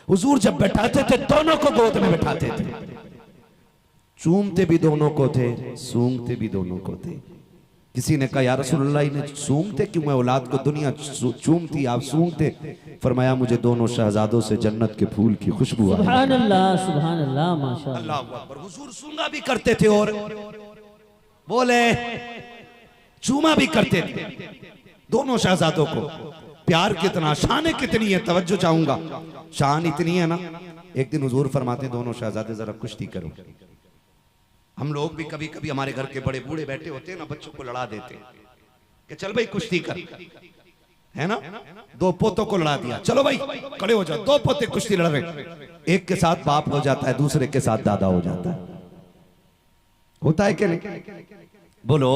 हुजूर जब बैठाते थे दोनों को गोद में बैठाते थे, चूमते भी दोनों को थे, सूंघते भी दोनों को थे। किसी ने कहा या रसूलल्लाह इन्हें सूंघते क्यों है, औलाद को दुनिया चूमती आप सूंघते। फरमाया मुझे दोनों शहजादों से जन्नत के फूल की खुशबू आई। सुभान अल्लाह माशाअल्लाह। अल्लाह अकबर। हुजूर सूंघा भी करते थे और बोले चूमा भी करते थे दोनों शहजादों को। प्यार कितना, शान कितनी है, तवज्जो चाहूंगा। शान इतनी है ना, एक दिन हुजूर फरमाते दोनों शहजादे जरा कुश्ती करो। हम लोग भी कभी कभी हमारे घर के बड़े बूढ़े बैठे होते हैं ना, बच्चों को लड़ा देते कि चल भाई कुश्ती कर, है ना। दो पोतों को लड़ा दिया, चलो भाई खड़े हो जाओ। दो पोते कुश्ती लड़ रहे, एक के साथ बाप हो जाता है, दूसरे के साथ दादा हो जाता है। होता है कि नहीं? बोलो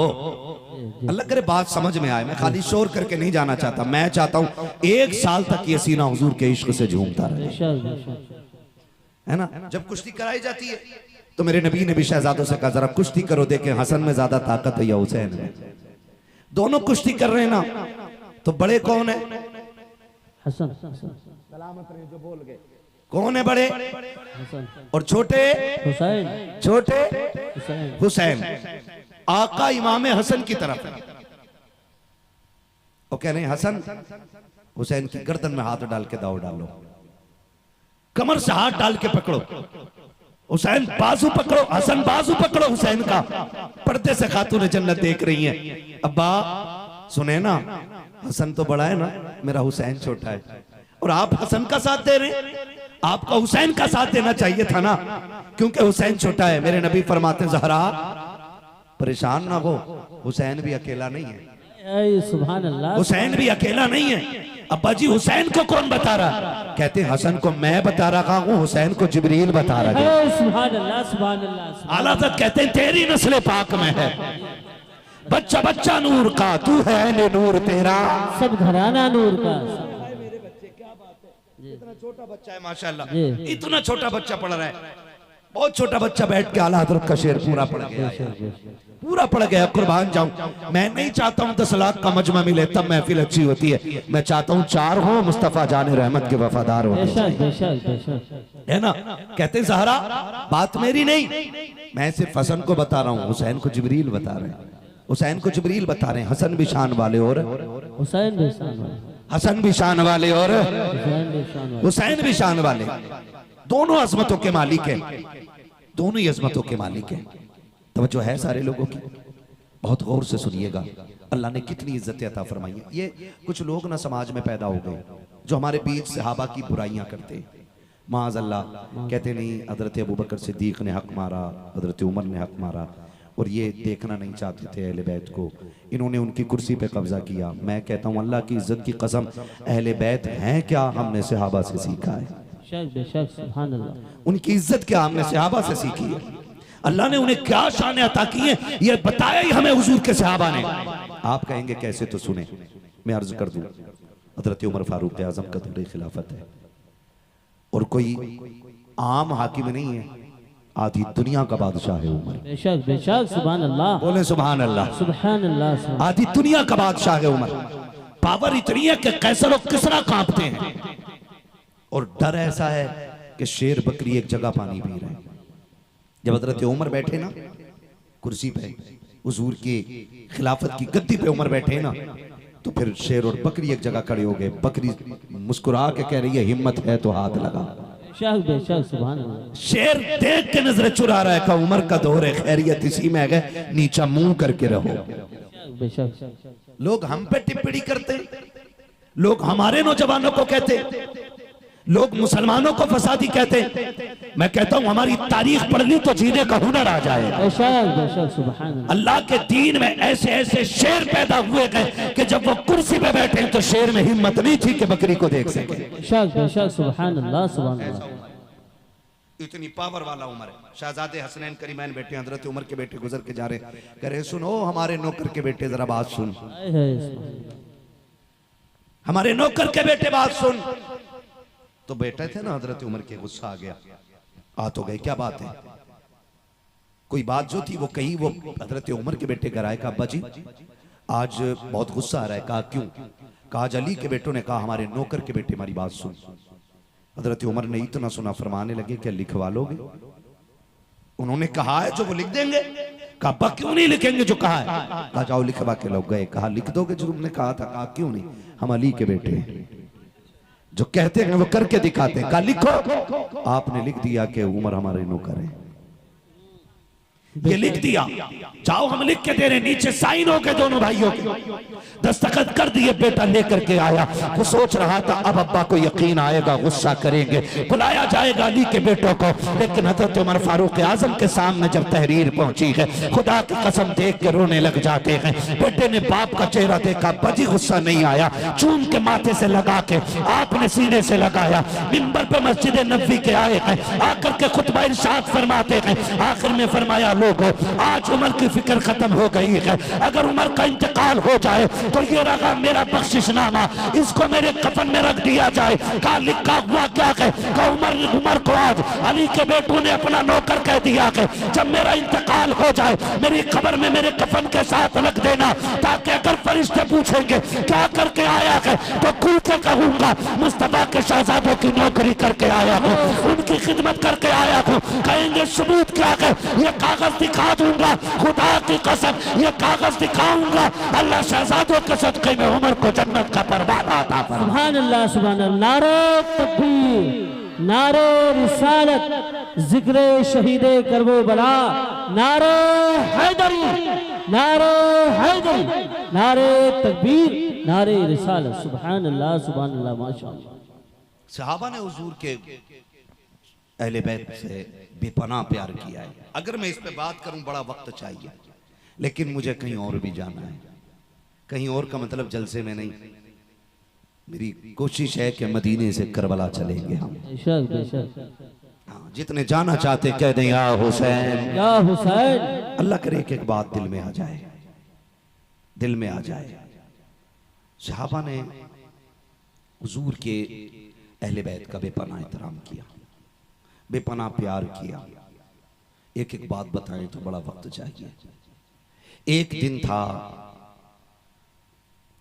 अल्लाह करे बात समझ में आए। मैं खाली शोर करके नहीं जाना चाहता, मैं चाहता हूं 1 साल तक ये सीना हुजूर के इश्क से झूमता रहे, है ना। जब कुश्ती कराई जाती है तो मेरे नबी ने भी शहजादों से कहा जरा कुश्ती करो, देखें हसन में ज्यादा ताकत है या हुसैन में। दोनों कुश्ती कर रहे हैं ना, तो बड़े कौन है? हसन। सलामत रहे जो बोल गए। कौन है बड़े? हसन। और छोटे? हुसैन। छोटे? हुसैन। हुसैन। आका इमाम हसन की तरफ है। वो कह रहे हैं हसन हुसैन की गर्दन में हाथ डाल के दाव डालो, कमर से हाथ डाल के पकड़ो, हुसैन बाजू पकड़ो, हसन बाजू पकड़ो हुसैन का। पर्दे से खातून जन्नत देख रही हैं। अब्बा सुने ना, हसन तो बड़ा है ना, मेरा हुसैन छोटा है, और आप हसन का साथ दे रहे हैं। आपको हुसैन का साथ देना चाहिए था ना, क्योंकि हुसैन छोटा है। मेरे नबी फरमाते ज़हरा परेशान ना हो, हुसैन भी अकेला नहीं है। सुभान अल्लाह। हुसैन भी अकेला नहीं है। अब्बा जी हुसैन को कौन बता रहा? कहते हसन को मैं बता रहा हूँ, हुसैन को जिब्रील बता रहा है। सुभान अल्लाह सुभान अल्लाह। आला हज़रत कहते हैं तेरी नस्ल पाक में है, बच्चा बच्चा नूर का, तू है ने नूर तेरा, सब घराना नूर का। मेरे बच्चे क्या बात है, इतना छोटा बच्चा है माशाल्लाह, इतना छोटा बच्चा पढ़ रहा है। बहुत छोटा बच्चा बैठ के आला हज़रत का शेर पूरा पढ़ गया, पूरा पढ़ गया। कुर्बान जाऊं, मैं नहीं चाहता हूं 10 लाख का मजमा मिले तब महफिल अच्छी होती है। मैं चाहता हूं 4 हो, मुस्तफा जाने रहमत के वफादार हो, है ना। कहते हैं ज़हरा बात मेरी नहीं, मैं सिर्फ हसन को बता रहा हूं, हुसैन को जिब्रील बता रहे हैं। हुसैन को जिब्रील बता रहे हैं। हसन भी शान वाले और हुसैन भी शान वाले, हसन भी शान वाले और हुसैन भी शान वाले, दोनों अजमतों के मालिक हैं, दोनों ही अजमतों के मालिक हैं। तवज्जो है सारे लोगों की, बहुत गौर से सुनिएगा। अल्लाह ने कितनी इज्जत अता फरमाई है। ये कुछ लोग ना समाज में पैदा हो गए जो हमारे बीच सहाबा की बुराइयां करते हैं। माज़ अल्लाह कहते नहीं हजरत अबू बकर सिद्दीक ने हक मारा, हजरत उमर ने हक मारा, और ये देखना नहीं चाहते थे अहले बैत को, इन्होंने उनकी कुर्सी पे कब्जा किया। मैं कहता हूँ अल्लाह की इज्जत की कसम, अहले बैत हैं क्या, हमने सहाबा से सीखा है। उनकी इज्जत क्या हमने सहाबा से सीखी है। अल्लाह ने उन्हें क्या शान अता की है, ये बताया ही हमें हुजूर के सहाबा ने। आप कहेंगे कैसे, तो सुने, मैं अर्ज कर दूं। हजरत उमर फारूक आजम का दौरे खिलाफत है, और कोई आम हाकिम नहीं है, आधी दुनिया का बादशाह है उमर। बेशक बेशक सुभान अल्लाह, बोले सुभान अल्लाह, सुभान अल्लाह। आधी दुनिया का बादशाह है उमर। पावर इतनी है कि कैसर और किसरा कांपते हैं, और डर ऐसा है कि शेर बकरी एक जगह पानी पी रहे हैं। जब हजरत उमर बैठे ना कुर्सी पे, हुजूर की खिलाफत की गद्दी पे उमर बैठे ना, तो फिर शेर और बकरी एक जगह खड़े हो गए। बकरी मुस्कुरा के कह रही है हिम्मत है तो हाथ लगा। बेशक सुभान अल्लाह। शेर देख के नजर चुरा रहा है, का उमर का दौर है, खैरियत इसी में है, नीचा मुंह करके रहो। बेशक लोग हम पे टिप्पणी करते, लोग हमारे नौजवानों को कहते, लोग मुसलमानों को फसादी कहते। मैं कहता हूं हमारी तारीख पढ़ ली तो जीने का हुनर आ जाए। अल्लाह के दीन में ऐसे ऐसे शेर पैदा हुए गए कि जब वो कुर्सी पे बैठे तो शेर में हिम्मत नहीं थी कि बकरी को देख सके। सुभान अल्लाह सुभान अल्लाह। इतनी पावर वाला उमर है। शहजादे हसनैन करीमैन बेटे हजरत उमर के बेटे गुजर के जा रहे, कह रहे सुनो हमारे नौकर के बेटे जरा बात सुन, हमारे नौकर के बेटे बात सुन। तो बेटे थे ना हजरत उमर के, गुस्सा आ गया, आ तो गए, क्या बात है। कोई बात जो थी वो कही, वो हजरत उमर के बेटे घर आए, कहा अब्बा जी आज बहुत गुस्सा आ रहा है। कहा क्यों? कहा आज अली के बेटों ने कहा हमारे नौकर के बेटे हमारी बात सुन। हजरत उमर ने इतना सुना, फरमाने लगे क्या लिखवा लोगे? उन्होंने कहा है जो वो लिख देंगे। कहा अब्बा क्यों नहीं लिखेंगे जो कहा है? कहा जाओ लिखवा के लोग गए। कहा लिख दोगे जो तुमने कहा था? कहा क्यों नहीं, हम अली के बेटे हैं, जो कहते हैं वो करके दिखाते हैं। कहा लिखो। आपने लिख दिया कि उमर हमारे नौकर हैं। ये लिख दिया, जाओ हम लिख के दे रहे, नीचे साइन हो गए दोनों भाइयों के, दस्तखत कर दिए। बेटा लेकर के आया। वो सोच रहा था अब अब्बा को यकीन आएगा, गुस्सा करेंगे, बुलाया जाएगा अली के बेटों को। लेकिन हजरत उमर फारूक आजम के सामने जब तहरीर पहुंची है, खुदा की कसम देख के रोने लग जाते हैं। बेटे ने बाप का चेहरा देखा, बजी गुस्सा नहीं आया, चूम के माथे से लगा के आपने सीने से लगाया। मिंबर पे मस्जिद नबवी के आए हैं, आकर के खुतबा इरशाद फरमाते हैं। आखिर में फरमाया लोगों, आज उमर की फिक्र खत्म हो गई है, अगर उमर का इंतकाल हो जाए तो ये रहा मेरा बख्शिशनामा, इसको मेरे कफन में रख दिया जाए। कहा लिखा हुआ क्या है? कहा उमर को आज अली के बेटों ने अपना नौकर कह दिया है, जब मेरा इंतकाल हो जाए मेरी कब्र में मेरे कफन के साथ रख देना, ताकि अगर फरिश्ते पूछेंगे क्या करके आया है तो खुल के कहूंगा मुस्तफा के शहजादों की नौकरी करके आया हूँ, उनकी खिदमत करके आया हूँ। कहेंगे सबूत क्या है? ये कागज दिखा दूंगा, खुदा की कसम ये कागज दिखाऊंगा, अल्लाह शहजादों के सदक़े में उमर को जन्नत का परवाना अता फरमाए। सुभान अल्लाह, सुभान अल्लाह। नारे तकबीर, नारे रिसालत, जिक्रे शहीदे करबला, नारे हैदरी, नारे हैदरी, नारे तकबीर, नारे रिसालत। सुभान अल्लाह, सुभान अल्लाह, माशाअल्लाह। सहाबा ने हुजूर के अहले बैत से बेपनाह प्यार किया है। अगर मैं इस पे बात करूं बड़ा वक्त चाहिए, लेकिन मुझे कहीं और भी जाना है। कहीं और का मतलब जलसे में नहीं, मेरी कोशिश है कि मदीने से करबला चलेंगे हम। बेशक बेशक। हाँ, जितने जाना चाहते कह दें या हुसैन, या हुसैन। अल्लाह करे कि एक बात दिल में आ जाए, दिल में आ जाए। सहाबा ने हुजूर के अहले बैत का बेपनाह एहतराम किया, बेपनाह प्यार किया। एक एक बात बताएं तो बड़ा वक्त चाहिए। एक दिन था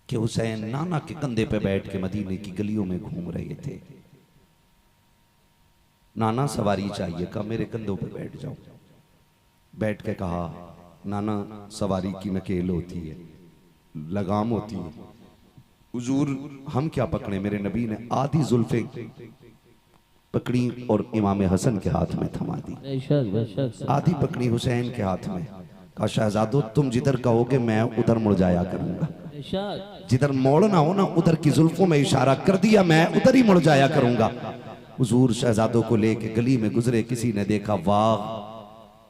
कि हुसैन नाना के कंधे पे बैठ के मदीने की गलियों में घूम रहे थे। नाना सवारी चाहिए, कहा मेरे कंधों पे बैठ जाओ। बैठ के कहा नाना सवारी की नकेल होती है, लगाम होती है, हुजूर हम क्या पकड़े? मेरे नबी ने आधी जुल्फे पकड़ी और इमाम हसन के हाथ में थमा दी, बेशक बेशक। आधी पकड़ी हुसैन के हाथ में। कहा शहजादो तुम जिधर कहोगे मैं उधर मुड़ जाया करूंगा, बेशक। जिधर मोड़ना हो ना उधर की जुल्फों में इशारा कर दिया, मैं उधर ही मुड़ जाया करूंगा। हुजूर शहजादों को लेके गली में गुजरे, किसी ने देखा वाह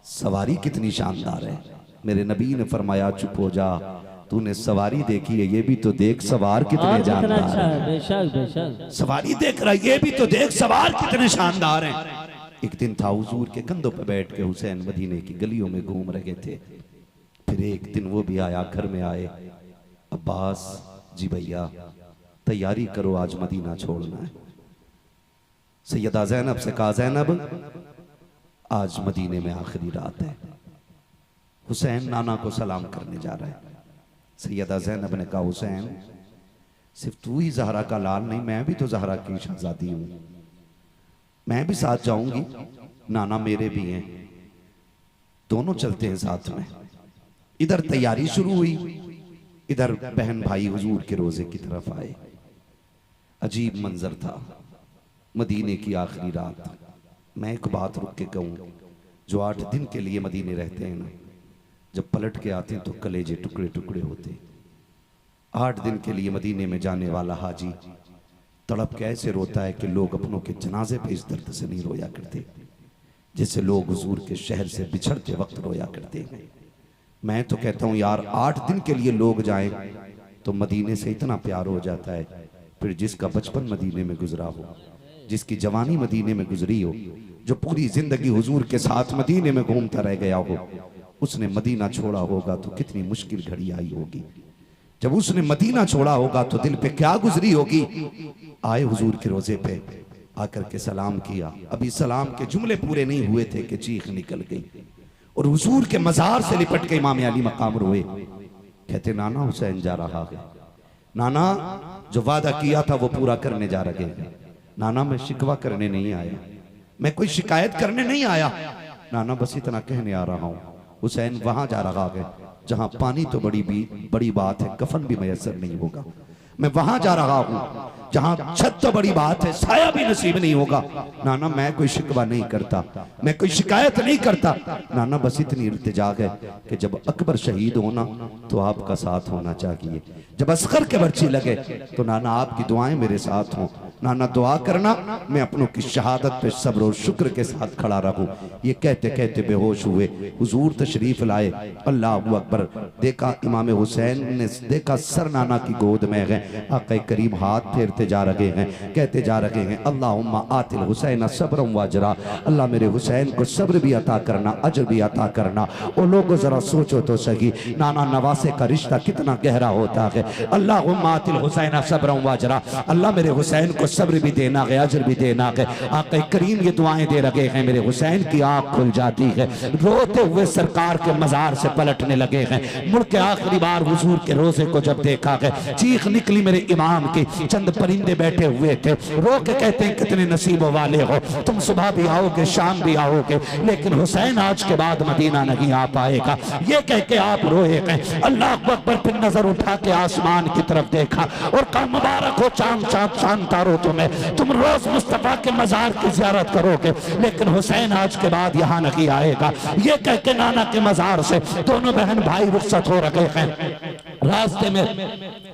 सवारी कितनी शानदार है। मेरे नबी ने फरमाया चुप हो जा, तूने सवारी देखी है, ये भी तो देख सवार कितने जानदार अच्छा हैं। है। बेशक बेशक। सवारी देख रहा है, ये भी तो देख सवार कितने शानदार हैं। एक दिन था हुजूर के कंधों पर बैठ के हुसैन मदीने की गलियों में घूम रहे थे। फिर एक दिन वो भी आया, घर में आए, अब्बास जी भैया तैयारी करो आज मदीना छोड़ना है। सैयदा ज़ैनब से कहा ज़ैनब आज मदीने में आखिरी रात है। हुसैन नाना को सलाम करने जा रहा है। सैयदा ज़ैनब ने कहा हुसैन सिर्फ तू ही ज़हरा का लाल नहीं, मैं भी तो ज़हरा की शहजादी हूं, मैं भी साथ जाऊंगी, नाना मेरे भी हैं, दोनों चलते हैं साथ में। इधर तैयारी शुरू हुई, इधर बहन भाई हुजूर के रोजे की तरफ आए। अजीब मंजर था, मदीने की आखिरी रात। मैं एक बात रुक के कहूं, जो 8 दिन के लिए मदीने रहते हैं ना, जब पलट के आते हैं तो कलेजे टुकड़े टुकड़े होते। 8 दिन के लिए मदीने में जाने वाला हाजी तड़प कैसे रोता है कि लोग अपनों के जनाजे पे इस दर्द से नहीं रोया करते जैसे लोग हुजूर के शहर से बिछड़ते वक्त रोया करते हैं। मैं तो कहता हूँ यार 8 दिन के लिए लोग जाएं तो मदीने से इतना प्यार हो जाता है। फिर जिसका बचपन मदीने में गुजरा हो, जिसकी जवानी मदीने में गुजरी हो, जो पूरी जिंदगी हुजूर के साथ मदीने में घूमता रह गया हो, उसने मदीना छोड़ा होगा तो कितनी मुश्किल घड़ी आई होगी। जब उसने मदीना छोड़ा होगा तो दिल पे क्या गुजरी होगी। आए हुजूर के रोजे पे आकर के सलाम किया, अभी सलाम के जुमले पूरे नहीं हुए थे कि चीख निकल गई और हुजूर के मजार से लिपट के इमाम अली मकाम रोए। कहते नाना हुसैन जा रहा है, नाना जो वादा किया था वो पूरा करने जा रहे हैं। नाना मैं शिकवा करने नहीं आया, मैं कोई शिकायत करने नहीं आया नाना, बस इतना कहने आ रहा हूँ हुसैन वहां जा रहा है जहां पानी तो बड़ी बात है, कफन भी मैसर नहीं होगा। मैं वहां जा रहा हूं जहां छत तो बड़ी बात है, साया भी नसीब नहीं होगा। नाना मैं कोई शिकवा नहीं करता, मैं कोई शिकायत नहीं करता नाना, बस इतनी इल्तिजा है कि जब अकबर शहीद होना तो आपका साथ होना चाहिए, जब असगर के बर्ची लगे तो नाना आपकी दुआएं मेरे साथ हों। नाना दुआ करना मैं अपनों की शहादत पे सब्र और शुक्र के साथ खड़ा रहूं। ये कहते कहते बेहोश हुए, हुजूर तशरीफ लाए, अल्लाह अकबर, देखा इमाम हुसैन ने देखा सर नाना की गोद में है। आक़ा करीम हाथ फेरते जा रहे हैं, कहते जा रहे हैं अल्लाहुम्मा आतिल हुसैन सब्रम व अजरा, अल्लाह मेरे हुसैन को सब्र भी अता करना, अजर भी अता करना। ओ लोगों जरा सोचो तो सही, नाना नवासे का रिश्ता कितना गहरा होता है। अल्लाहुम्मा आतिल हुसैन सब्रम व अजरा, अल्लाह मेरे हुसैन को सब्र भी देना है, अजर भी देना है। आक़ा करीम ये दुआएं दे रहे हैं, मेरे हुसैन की आंख खुल जाती है, रोते हुए सरकार के मजार से पलटने लगे हैं। मुड़ के आखिरी बार हुजूर के रोजे को जब देखा है, चीख निकली मेरे इमाम की। चंद परिंदे बैठे हुए थे, रो के कहते हैं कितने नसीबों वाले हो, तुम सुबह भी आओगे शाम भी आओगे, लेकिन हुसैन आज के बाद मदीना नहीं आ पाएगा। ये कह के आप रोए हैं। अल्लाह अकबर, फिर नजर उठा के आसमान की तरफ देखा और कहा मुबारक हो चांद चांद चांद तारो तुम्हें, तुम रोज मुस्तफा के मजार की जियारत करोगे, लेकिन हुसैन आज के बाद यहाँ नहीं आएगा। ये कह के नाना के मजार से दोनों बहन भाई रुखसत हो रहे हैं। रास्ते में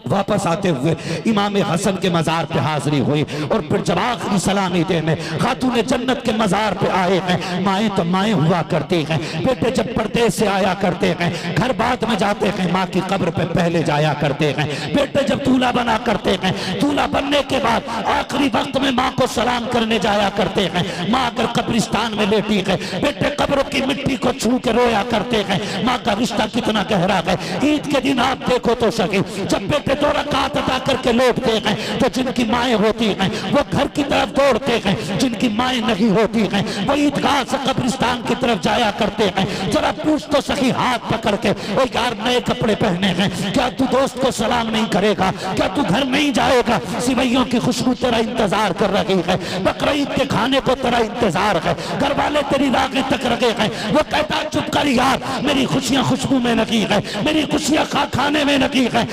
वापस आते हुए इमाम हसन के मजार पे हाजिरी हुई और फिर जब आखिरी सलामी देने खातून जन्नत के मजार पे आए हैं। माएँ तो माएँ हुआ करती हैं, बेटे जब परदेश से आया करते हैं, घर बाद में जाते हैं, माँ की कब्र पे पहले जाया करते हैं। बेटे जब दूल्हा बना करते हैं, दूल्हा बनने के बाद आखिरी वक्त में माँ को सलाम करने जाया करते हैं। माँ अगर कब्रिस्तान में लेटी है, बेटे कब्रों की मिट्टी को छू के रोया करते हैं। माँ का रिश्ता कितना गहरा है। ईद के दिन आप देखो तो सके, जब बेटे दो रकात अदा करके लौटते हैं तो जिनकी माएँ होती हैं वो घर की तरफ दौड़ते हैं, जिनकी माएँ नहीं होती हैं वो ईदगाह से कब्रिस्तान की तरफ जाया करते हैं। जरा पूछ तो सही हाथ पकड़ के, ओ यार नए कपड़े पहने हैं, क्या तू दोस्त को सलाम नहीं करेगा, क्या तू घर नहीं जाएगा, सिवैयों की खुशबू तेरा इंतजार कर रही है, बकरा ईद के खाने को तेरा इंतजार है, घर वाले तेरी राहें तक रखे हैं। वो कहता चुप कर यार, मेरी खुशियां खुशबू में लगी है, मेरी खुशियां खाने में लगी है।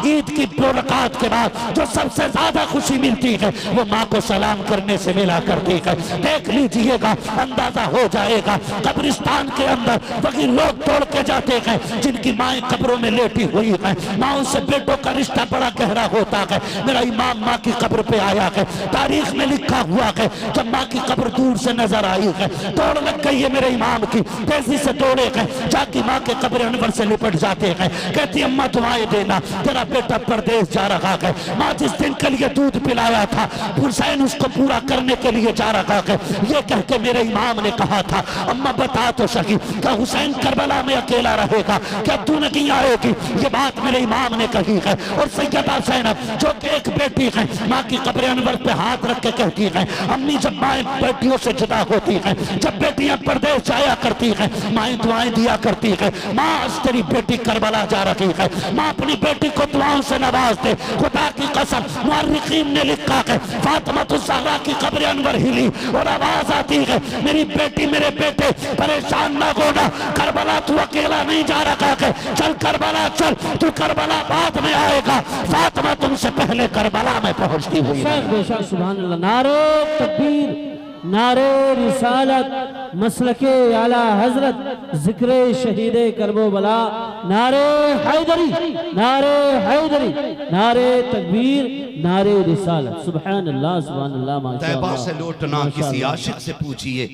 ईद की मुलाकात के बाद जो सबसे ज्यादा खुशी मिलती है वो माँ को सलाम करने से मिला करती है। देख लीजिएगा, अंदाजा हो जाएगा, कब्रिस्तान के अंदर वही लोग तोड़ के जाते हैं जिनकी माएँ कब्रों में लेटी हुई है। माँ से बेटों का रिश्ता बड़ा गहरा होता है। मेरा इमाम माँ की कब्र पे आया है, तारीख में लिखा हुआ है, जब माँ की कब्र दूर से नजर आई है, दौड़ लग गई है मेरे इमाम की, तेजी से दौड़े हैं, जाके माँ के कब्र अनवर से लिपट जाते हैं। कहती अम्मा दुआएं देना, तेरा बेटा परदेश जा रहा है। माँ जिस दिन के लिए दूध पिलाया था हुसैन उसको पूरा करने के लिए जा रहा है। ये कह के मेरे इमाम ने कहा था अम्मा बता तो सकी, क्या हुसैन करबला में अकेला रहेगा, क्या तू नहीं आएगी। ये बात मेरे इमाम ने कही है। और सैयदा ज़ैनब जो कि एक बेटी है, माँ की कब्र अनवर पे हाथ रख के कहती है अम्मी जब माएँ बेटियों से जुदा होती है, जब बेटियां परदेश जाया करती है, माएँ दुआएं दिया करती है, माँ आज तेरी बेटी करबला जा रही है, माँ अपनी बेटी को दुआओं से नवाज दे। खुदा की कसम मुअर्रिखीन ने लिखा है फातिमा ज़हरा की कब्र अनवर हिली और आवाज आती है मेरी बेटी मेरे बेटे परेशान ना होना, करबला तू अकेला नहीं जा रहा है, चल करबला चल, तू करबला बाद में आएगा, फातिमा तुमसे पहले करबला में पहुंचती हुई। बेशक सुभान अल्लाह। नारे तकबीर, नारे रिसालत, मसलके आला हजरत, जिक्रे शहीदे करबला, नारे हैदरी, नारे हैदरी, नारे तकबीर, नारे रिसालत। सुभान अल्लाह सुभान अल्लाह। माशाअल्लाह। तैबा से लौटना किसी आशिक से पूछिए,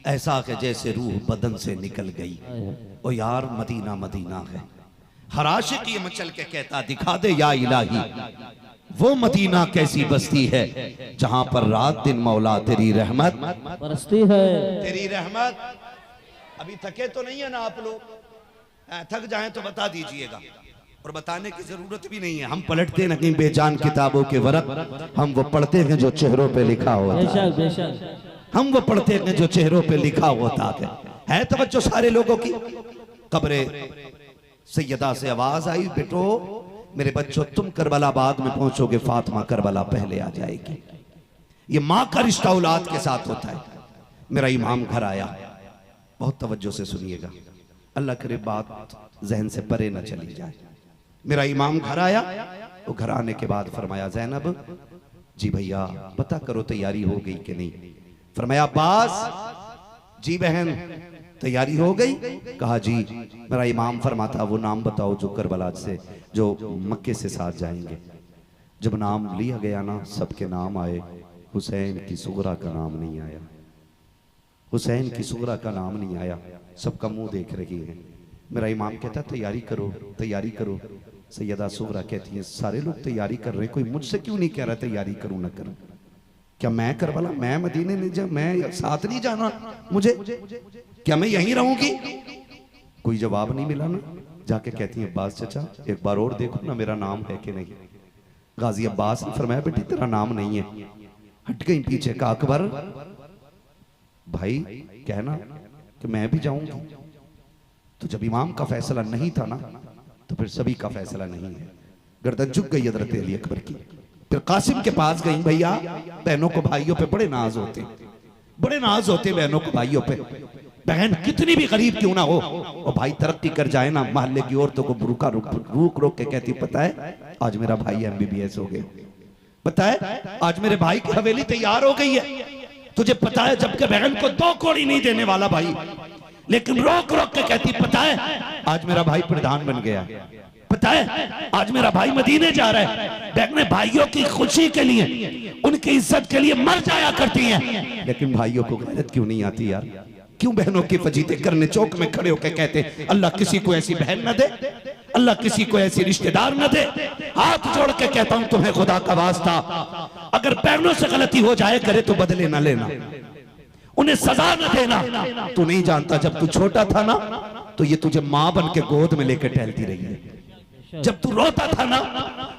ऐसा है जैसे रूह बदन से निकल गई। ओ यार मदीना मदीना है, हर आशिक ये मचल के कहता दिखा दे या इलाही वो मदीना कैसी बस्ती है जहां पर रात दिन मौला तेरी रहमत बरसती है। तेरी रहमत। अभी थके तो नहीं है ना आप लोग? थक जाएं तो बता दीजिएगा, और बताने की जरूरत भी नहीं है। हम पलटते नहीं बेजान किताबों के वरक, हम वो पढ़ते हैं जो चेहरों पे लिखा होता है। बेशक बेशक हम वो पढ़ते हैं जो चेहरों पे लिखा होता है तवज्जो सारे लोगों की। कब्रे सैयदा से आवाज आई बेटो मेरे बच्चों तुम करबला बाद में पहुंचोगे, फातिमा करबला पहले आ जाएगी। ये माँ का रिश्ता औलाद के साथ होता है। मेरा इमाम घर आया, बहुत तवज्जो से सुनिएगा, अल्लाह करे बात जहन से परे न चली जाए। मेरा इमाम घर आया, तो घर आने के बाद फरमाया ज़ैनब जी भैया पता करो तैयारी हो गई कि नहीं। फरमाया अब्बास जी बहन तैयारी हो गई। कहा जी। मेरा इमाम फरमाता वो नाम बताओ जो करबला से, जो मक्के से साथ जाएंगे। जब नाम लिया गया ना, सबके नाम आए, हुसैन की सुगरा का नाम नहीं आया, हुसैन की सुगरा का नाम नहीं आया। सबका मुंह देख रही है। मेरा इमाम कहता तैयारी करो तैयारी करो। सैयदा सुगरा कहती है सारे लोग तैयारी कर रहे हैं, कोई मुझसे क्यों नहीं कह रहा तैयारी करूं ना करूं? क्या मैं करबला, मैं मदीने नहीं जा, मैं साथ नहीं जाना मुझे? क्या मैं यहीं रहूंगी? कोई जवाब नहीं मिला ना। जाके कहती है अब्बास चचा एक बार और देखो ना मेरा नाम है कि नहीं। गाजी अब्बास ने फरमाया बेटी तेरा नाम नहीं है। हट गई पीछे का अकबर भाई कहना कि मैं भी जाऊंगी। तो जब इमाम का फैसला नहीं था ना, तो फिर सभी का फैसला नहीं है। गर्दन झुक गई हजरत अली अकबर की। फिर कासिम के पास गई। भैया बहनों को भाइयों पे बड़े नाज होते, बड़े नाज होते बहनों को भाइयों पे। बहन कितनी भी गरीब क्यों ना हो, और भाई तरक्की कर जाए ना, मोहल्ले की औरतों को रुक रोक के कहती पता है आज मेरा भाई MBBS हो गया, पता है आज मेरे भाई की हवेली तैयार हो गई है। तुझे पता है जबकि बहन को 2 कौड़ी नहीं देने वाला भाई, लेकिन रोक रोक के कहती पता है आज मेरा भाई प्रधान बन गया, पता है आज मेरा भाई मदीने जा रहा है। बहनें भाइयों की खुशी के लिए, उनकी इज्जत के लिए मर जाया करती हैं, लेकिन भाइयों को गैरत क्यों नहीं आती यार? क्यों बहनों की फजीते करने चौक में खड़े होकर कहते अल्लाह किसी को ऐसी बहन न दे, अल्लाह किसी को ऐसी रिश्तेदार न दे। हाथ जोड़ के कहता हूं तुम्हें खुदा का वास्ता, अगर बहनों से गलती हो जाए करे तो बदले न लेना, उन्हें सजा न देना। तू नहीं जानता जब तू छोटा था ना, तो ये तुझे माँ बन के गोद में लेकर टहलती रही है। जब तू रोता था ना,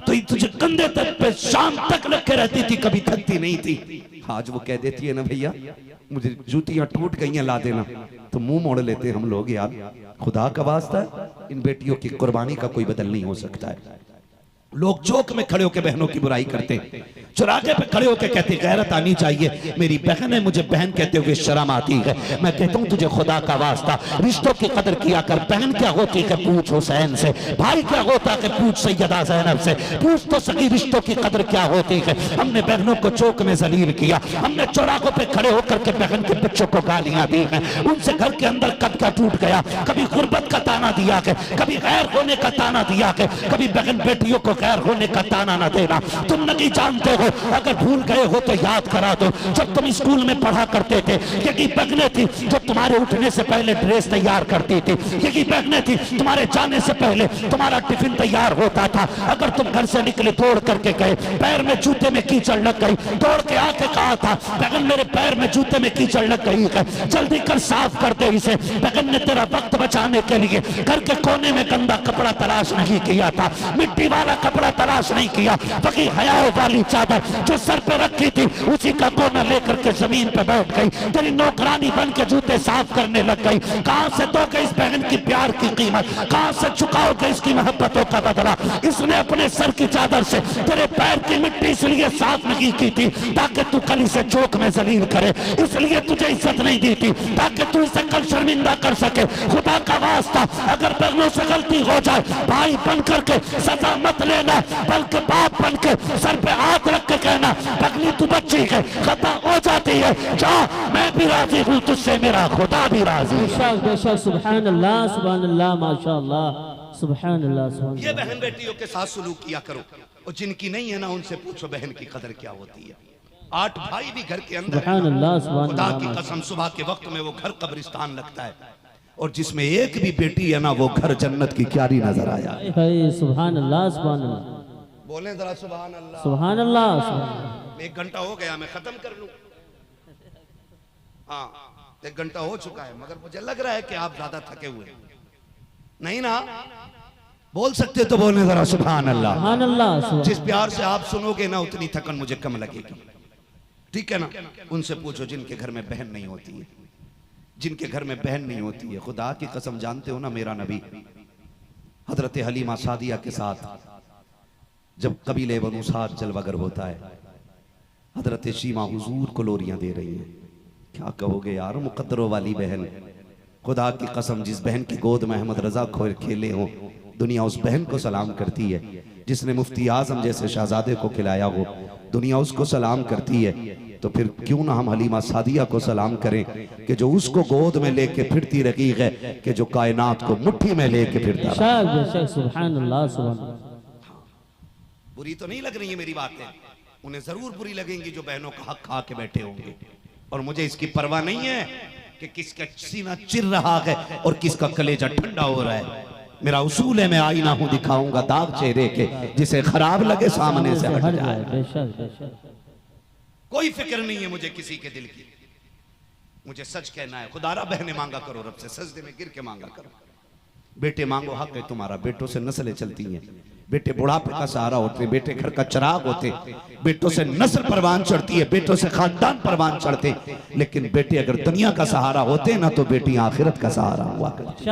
तो ये तुझे कंधे तक पे शाम तक रखे रहती थी, कभी थकती नहीं थी। आज वो कह देती है ना भैया मुझे जूतियां टूट गई हैं ला देना, तो मुंह मोड़ लेते हम लोग। यार खुदा का वास्ता इन बेटियों की कुर्बानी का कोई बदल नहीं हो सकता है। लोग चौक में खड़े होकर बहनों की बुराई करते, चौराहे पे खड़े होकर कहते गैरत आनी चाहिए। मेरी बहन है, मुझे बहन कहते हुए शर्म आती है। मैं कहता हूँ तुझे खुदा का वास्ता रिश्तों की कदर किया कर। बहन क्या होती है पूछ हुसैन से, भाई क्या होता है पूछ सैयदा ज़ैनब से, पूछ तो सही रिश्तों की कदर क्या होती है। हमने बहनों को चौक में जलील किया, हमने चौराहों पे खड़े होकर के बहन के बच्चों को गालियां दी हैं, उनसे घर के अंदर कद का टूट गया। कभी गुर्बत का ताना दिया के, कभी गैर होने का ताना दिया के, कभी बहन बेटियों को गैर होने का ताना ना देना। तुम नहीं जानते हो, अगर भूल गए हो तो याद करा दो। जब तुम स्कूल में पढ़ा करते थे, यही बहनें थी जो तुम्हारे उठने से पहले ड्रेस तैयार करती थी, यही बहनें थी तुम्हारे जाने से पहले तुम्हारा टिफिन तैयार होता था। अगर तुम घर से निकले दौड़ करके गए, पैर में जूते में कीचड़ लग गई, दौड़ के आके कहा था बहन मेरे पैर में जूते में कीचड़ लग गई है, जल्दी कर साफ कर दे इसे। बहन ने तेरा वक्त बचाने के लिए घर के कोने में गंदा कपड़ा तलाश नहीं किया था, मिट्टी वाला कपड़ा तलाश नहीं किया, बल्कि हया वाली चादर जो सर पे रखी थी उसी का कोना लेकर के जमीन पे बैठ गई, तेरी नौकरानी बन के जूते साफ करने लग गई। कहां से दोगे इस बहन की प्यार की कीमत, कहां से चुकाओगे इसकी मोहब्बतों का बदला। इसने अपने सर की चादर से तेरे पैर की मिट्टी इसलिए साफ नहीं की थी ताकि तू कल इसे चौक में जलील करे, इसलिए तुझे इज्जत नहीं दी थी ताकि तू इसे कल शर्मिंदा कर सके। खुदा का वास्ता अगर बहनों से गलती हो जाए, भाई बन करके सजा मत लेना, बल्कि बाप बन के सर पे हाथ रख के कहना पगली तू बच्ची है, खता हो जाती है, जा मैं भी राजी हूँ तुझसे, मेरा खुदा भी राजी है। बेशक बेशक सुभान अल्लाह माशाअल्लाह सुभान अल्लाह। ये बहन बेटियों के साथ सलूक किया करो, और जिनकी नहीं है ना उनसे पूछो बहन की कदर क्या होती है। 8 भाई भी घर के अंदर सुभान अल्लाह सुभान खुदा अल्लाह। की कसम सुबह के वक्त में वो घर कब्रिस्तान लगता है, और जिसमें एक भी बेटी है ना वो घर जन्नत की क्यारी नजर आया। सुभान अल्लाह सुभान अल्लाह। बोलें जरा सुभान अल्लाह। सुभान अल्लाह। 1 घंटा हो गया, मैं खत्म कर लूं। हाँ 1 घंटा हो चुका है, मगर मुझे लग रहा है कि आप ज्यादा थके हुए नहीं ना। बोल सकते तो बोलने जरा सुभान अल्लाह। सुभान अल्लाह। जिस प्यार से आप सुनोगे ना उतनी थकन मुझे कम लगेगी, ठीक है ना। उनसे पूछो जिनके घर में बहन नहीं होती है, जिनके घर में बहन नहीं होती है। खुदा की कसम जानते हो ना, मेरा नबी हजरत हलीमा सादिया के साथ जब कबीले बनु साद जलवागर होता है, हजरत शीमा हुजूर को लोरियां दे रही हैं। क्या कहोगे यार, मुकद्दरों वाली बहन, खुदा की कसम जिस बहन की गोद में अहमद रजा खोर खेले हों, दुनिया उस बहन को सलाम करती है। जिसने मुफ्ती आजम जैसे शहजादे को खिलाया हो, दुनिया उसको सलाम करती है। तो फिर क्यों ना हम हलीमा सादिया को सलाम करें कि जो उसको गोद में लेके फिरती रही है, कि जो कायनात को मुट्ठी में लेके फिरता रहा। सुभान अल्लाह, सुभान अल्लाह। बुरी तो नहीं लग रही है मेरी बातें, उन्हें जरूर बुरी लगेंगी जो बहनों का हक खा के बैठे होंगे। और मुझे इसकी परवाह नहीं है कि किसका सीना चिर रहा है और किसका कलेजा ठंडा हो रहा है। मेरा उसूल है, मैं आईना हूं, दिखाऊंगा दाग चेहरे के, जिसे खराब लगे सामने से हट जाए। बेशक बेशक। कोई फिक्र नहीं है मुझे किसी के दिल की, मुझे सच कहना है। खुदारा बहने मांगा करो रब से, सजदे में गिर के मांगा करो। बेटे मांगो, हक है तुम्हारा। बेटों से नस्लें चलती हैं, बेटे बुढ़ापे का सहारा होते, बेटे घर का चिराग होते, बेटों से नस्ल परवान चढ़ती है, बेटों से खानदान परवान चढ़ते। लेकिन बेटे अगर दुनिया का सहारा होते ना तो बेटी आखिरत का सहारा हुआ करती।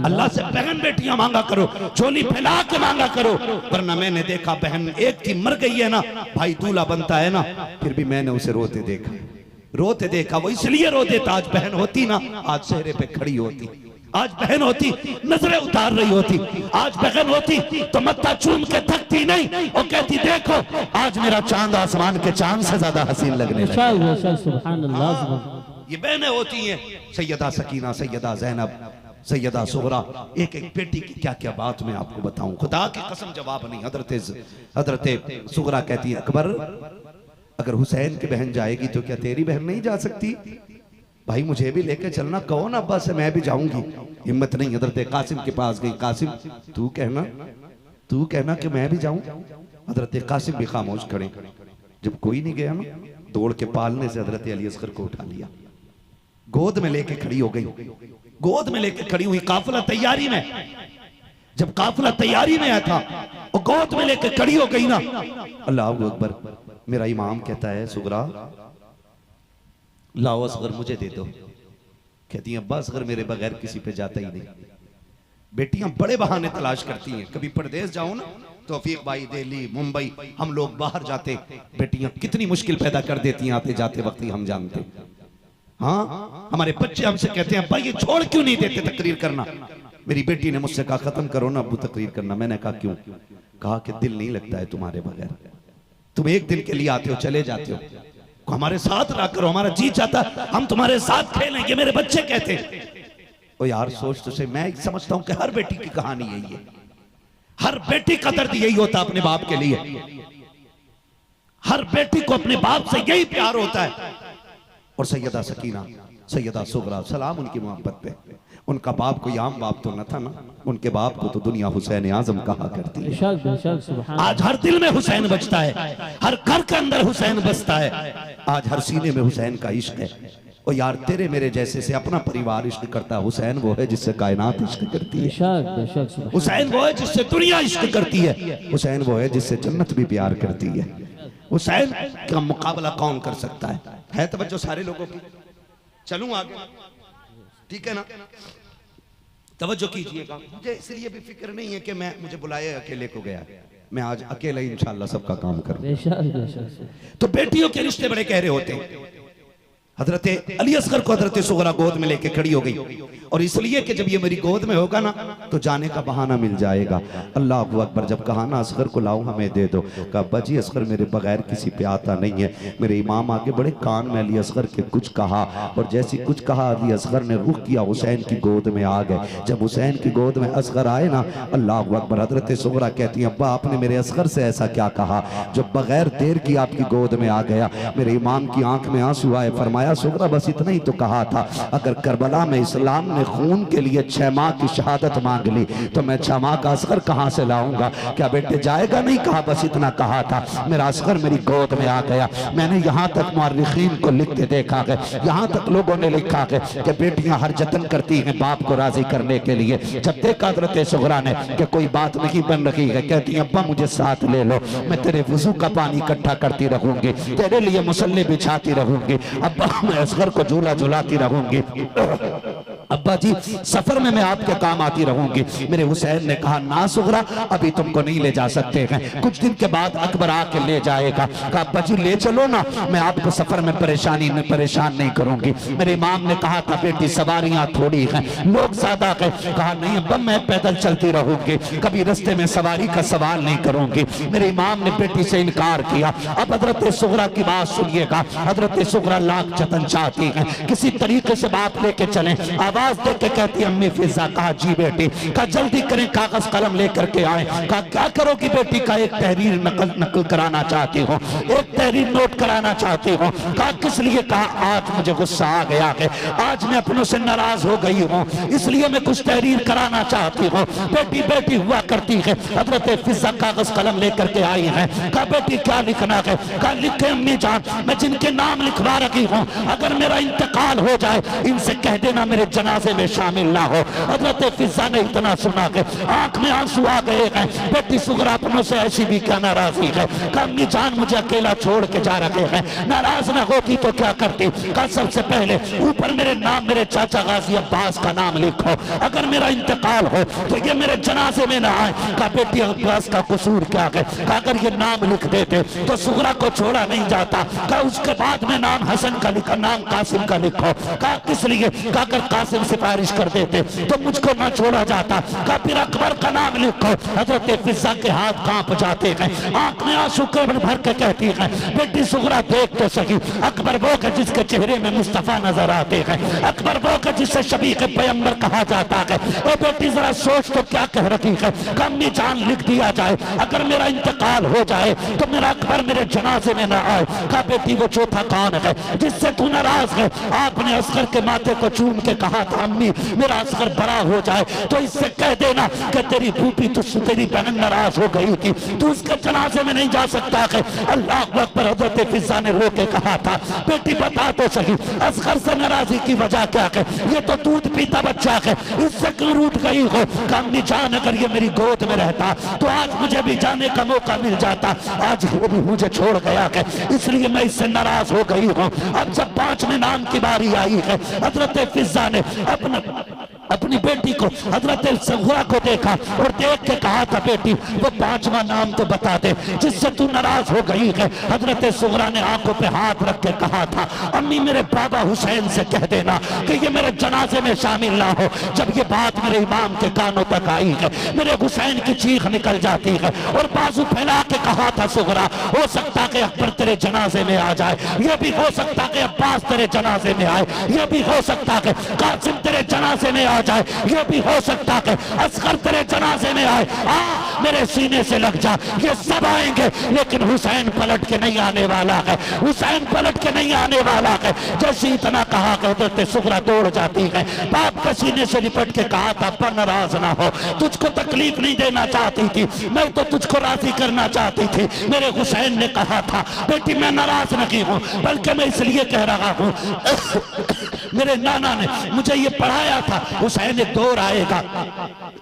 अल्लाह से बहन बेटियां मांगा करो, झोली फैला के मांगा करो। वरना मैंने देखा बहन एक की मर गई है ना, भाई दूल्हा बनता है ना, फिर भी मैंने उसे रोते देखा। वो इसलिए रोते था, आज बहन होती ना आज चेहरे पे खड़ी होती, आज बहन होती नजरें उतार रही होती, आज बहन होती तो मत्था चूम के थकती नहीं और कहती देखो आज मेरा चांद आसमान के चांद से ज्यादा हसीन लगने लगा। ये बहनें होती हैं, सैयदा सकीना, सैयदा जैनब, सैयदा सुगरा। एक एक बेटी की क्या क्या बात मैं आपको बताऊं, खुदा की कसम जवाब नहीं। हजरत सुगरा कहती है अकबर अगर हुसैन की बहन जाएगी तो क्या तेरी बहन नहीं जा सकती? भाई मुझे भी लेके चलना, कहो ना अब्बा से मैं भी जाऊंगी। हिम्मत नहीं, हजरत कासिम के पास गई। कासिम तू कहना कि मैं भी जाऊं। हजरत कासिम भी खामोश खड़े। जब कोई नहीं गया ना, दौड़ के पालने से हजरत अली असगर को उठा लिया, गोद में लेके खड़ी हो गई। गोद में लेके खड़ी हुई, काफिला तैयारी में, जब काफिला तैयारी में आया था और गोद में लेके खड़ी हो गई ना, अल्लाह अकबर। मेरा इमाम कहता है सुगरा लाओ असगर मुझे दे दो। कहती है अब्बा असगर मेरे बगैर किसी पे जाता ही नहीं। बेटियां बड़े बहाने तलाश करती हैं। कभी परदेश जाओ ना, तौफीक भाई दिल्ली मुंबई, हम लोग बाहर जाते, बेटियां कितनी मुश्किल पैदा कर देती हैं आते जाते वक्त ही हम जानते। हाँ, हमारे बच्चे हमसे कहते हैं अब्बा ये छोड़ क्यों नहीं देते तकरीर करना। मेरी बेटी ने मुझसे कहा खत्म करो ना अब्बू तकरीर करना। मैंने कहा क्यों? कहा कि दिल नहीं लगता है तुम्हारे बगैर, तुम एक दिन के लिए आते हो चले जाते हो, हमारे साथ रहा करो, हमारा जी चाहता हम तुम्हारे साथ खेलेंगे। मेरे बच्चे कहते ओ यार सोच तो से, मैं समझता हूं कि हर बेटी की कहानी यही है, हर बेटी का दर्द यही होता अपने बाप के लिए। हर बेटी को अपने बाप से यही प्यार होता है। और सैयदा सकीना, सैयदा सुगरा, सलाम उनकी मोहब्बत पे। उनका बाप कोई आम बाप तो न था ना, उनके बाप को तो दुनिया हुसैन आजम कहा करती है। आज हर दिल में हुसैन बजता है, हर घर के अंदर हुसैन बसता है, आज हर सीने में हुसैन का इश्क है। और यार तेरे मेरे जैसे से अपना परिवार इश्क करता है। हुसैन वो है जिससे कायनात इश्क करती है, हुसैन वो है जिससे दुनिया इश्क करती है, हुसैन वो है जिससे जन्नत भी प्यार करती है। हुसैन का मुकाबला कौन कर सकता है तवज्जो सारे लोगों की। चलूं आगे, ठीक है ना, तवज्जो कीजिएगा। मुझे इसलिए भी फिक्र नहीं है कि मैं मुझे बुलाए अकेले को गया, मैं आज अकेला ही इंशाल्लाह सबका काम करूं। तो बेटियों के रिश्ते बड़े गहरे होते हैं। हजरत अली असगर को हजरत सुगरा गोद में लेके खड़ी हो गई, और इसलिए कि जब ये मेरी गोद में होगा ना तो जाने का बहाना मिल जाएगा। अल्लाह अकबर। जब कहा ना असगर को लाओ हमें दे दो, कहा अब्बा जी असगर मेरे बगैर किसी पे आता नहीं है। मेरे इमाम आगे बड़े कान में अली असगर के कुछ कहा, और जैसी कुछ कहा अली असगर ने रुख किया, हुसैन की गोद में आ गए। जब हुसैन की गोद में असगर आए ना, अल्लाह अकबर, हजरत सुगरा कहती है अब्बा आपने मेरे असगर से ऐसा क्या कहा जो बगैर देर की आपकी गोद में आ गया। मेरे इमाम की आंख में आंसू आए, फरमाया सुगरा बस इतना ही तो कहा था, अगर करबला में इस्लाम ने खून के लिए 6 माह की शहादत मांग ली तो मैं 6 माह का असगर कहां से लाऊंगा? क्या बेटे जाएगा? नहीं कहा, बस इतना कहा था। मेरा असगर मेरी गोद में आ गया। मैंने यहाँ तक मुअर्रिखीन को लिखते देखा है, यहाँ तक लोगों ने लिखा है कि बेटियां हर जतन करती हैं बाप को राजी करने के लिए। जब देखा हजरत सुगरा ने कि कोई बात नहीं बन रही है, कहती अब्बा मुझे साथ ले लो, मैं तेरे वुजू का पानी इकट्ठा करती रहूंगी, तेरे लिए मुसल्ले बिछाती रहूंगी, अब्बा मैं असगर को झूला झुलाती रहूंगी। अब्बा जी सफर में मैं आपके काम आती रहूंगी। मेरे हुसैन ने कहा ना सुगरा, अभी तुमको नहीं ले जा सकते हैं, कुछ दिन के बाद अकबर आके ले जाएगा। कहा अब्बा जी ले चलो ना, मैं आपको सफर में परेशान नहीं करूंगी। मेरे इमाम ने कहा था बेटी सवारियां थोड़ी हैं, लोग ज्यादा हैं। कहा नहीं अब्बा मैं पैदल चलती रहूंगी, कभी रास्ते में सवारी का सवाल नहीं करूंगी। मेरे इमाम ने बेटी से इनकार किया। अब हजरत सुगरा की बात सुनिएगा। हजरत सुगरा लाख जतन चाहती हैं, किसी तरीके से बात लेके चले। आवाज दे के कहती अम्मी फिजा। कहा जी बेटी। कहा जल्दी करें, कागज कलम लेकर के आए। कहा क्या करोगी बेटी? का एक तहरीर नकल कराना चाहती हूँ, एक तहरीर नोट कराना चाहती हूँ। कहा किस लिए? कहा आज मुझे गुस्सा आ गया है, आज मैं अपनों से नाराज हो गई हूँ, इसलिए मैं कुछ तहरीर कराना चाहती हूँ। बेटी बेटी हुआ करती है। हजरत फिजा कागज कलम लेकर के आई है। कहा बेटी क्या लिखना है? कहा लिखे अम्मी जान, मैं जिनके नाम लिखवा रखी हूँ अगर मेरा इंतकाल हो जाए इनसे कह देना मेरे जनाजे में शामिल ना हो। हजरत फिजा ने इतना सुना के आंख में आंसू आ गए हैं। बेटी सुगरा अपनों से ऐसी भी क्या नाराजगी है? अम्मी जान मुझे अकेला छोड़ के जा रहे हैं, नाराज ना होती तो क्या करती? कहा सबसे पहले ऊपर मेरे नाम, मेरे चाचा गाजी अब्बास का नाम लिखो, अगर मेरा इंतकाल हो तो ये मेरे जनाजे में ना आए। कहा बेटी अब्बास का कसूर क्या है? कहा अगर ये नाम लिख देते तो सुगरा को छोड़ा नहीं जाता। कहा उसके बाद में नाम हसन का लिखा, नाम कासिम का लिखो। कहा किस लिए? कहा अगर कासिम सिफारिश कर देते तो मुझको ना छोड़ा जाता। कहा फिर अकबर का नाम लिखो। हजरत फिजा के हाथ कांप जाते हैं, आंख में आंसू भर के कहती है बेटी सुगरा देख तो सही, अकबर वो है जिसके चेहरे में मुस्तफा नजर आते हैं, अकबर वो है जिसे शबीह पैगंबर कहा जाता है। ओ बेटी जरा सोच तो क्या कह रही है? कम्मी जान लिख दिया जाए, अगर मेरा इंतकाल हो जाए तो मेरा अकबर मेरे जनाजे में ना आए। कहा बेटी वो चौथा कौन है जिससे तू नाराज है? आपने असगर के माथे को चूम के कहा था अम्मी मेरा असगर बड़ा हो जाए तो इससे कह देना कि तेरी फूफी तुझसे, तेरी बहन नाराज हो गई थी, तू उसके जनाजे में नहीं जा सकता है। अल्लाह अकबर। हजरत फिजा ने रो के कहा था बेटी बता तो सही असगर से नाराजी की वजह क्या है? ये तो दूध पीता बच्चा है, इससे क्यों रूठ गई हो? अम्मी जान अगर ये मेरी गोद में रहता तो आज मुझे भी जाने का मौका मिल जाता, आज वो भी मुझे छोड़ गया है, इसलिए मैं इससे नाराज हो गई हूँ। अब जब 5वें नाम की बारी आई है, हजरत फिजा ने अपनी बेटी को, हजरत सुगरा को देखा और देख के कहा था बेटी वो 5वां नाम तो बता दे जिससे तू नाराज हो गई है। हजरत सुगरा ने आंखों पे हाथ रख के कहा था अम्मी मेरे बाबा हुसैन से कह देना कि ये मेरे जनाजे में शामिल ना हो। जब ये बात मेरे इमाम के कानों तक आई है मेरे हुसैन की चीख निकल जाती है और बाजू फैला के कहा था सुगरा हो सकता कि अकबर तेरे जनाजे में आ जाए, यह भी हो सकता कि अब्बास तेरे जनाजे में आए, यह भी हो सकता कि कासिम तेरे जनाजे में आ जाए, यह भी हो सकता है असगर तेरे जनाजे में आए। मेरे सीने से लग जा, ये सब आएंगे लेकिन हुसैन पलट के नहीं आने वाला है, हुसैन पलट के नहीं आने वाला है। जैसे इतना कहा कहते सुगरा दौड़ जाती है, बाप के सीने से लिपट के कहा था पर नाराज ना हो, तुझको तकलीफ नहीं देना चाहती थी, मैं तो तुझको राजी करना चाहती थी। मेरे हुसैन ने कहा था बेटी मैं नाराज नहीं हूँ बल्कि मैं इसलिए कह रहा हूँ मेरे नाना ने मुझे ये पढ़ाया था हुसैन एक दौर आएगा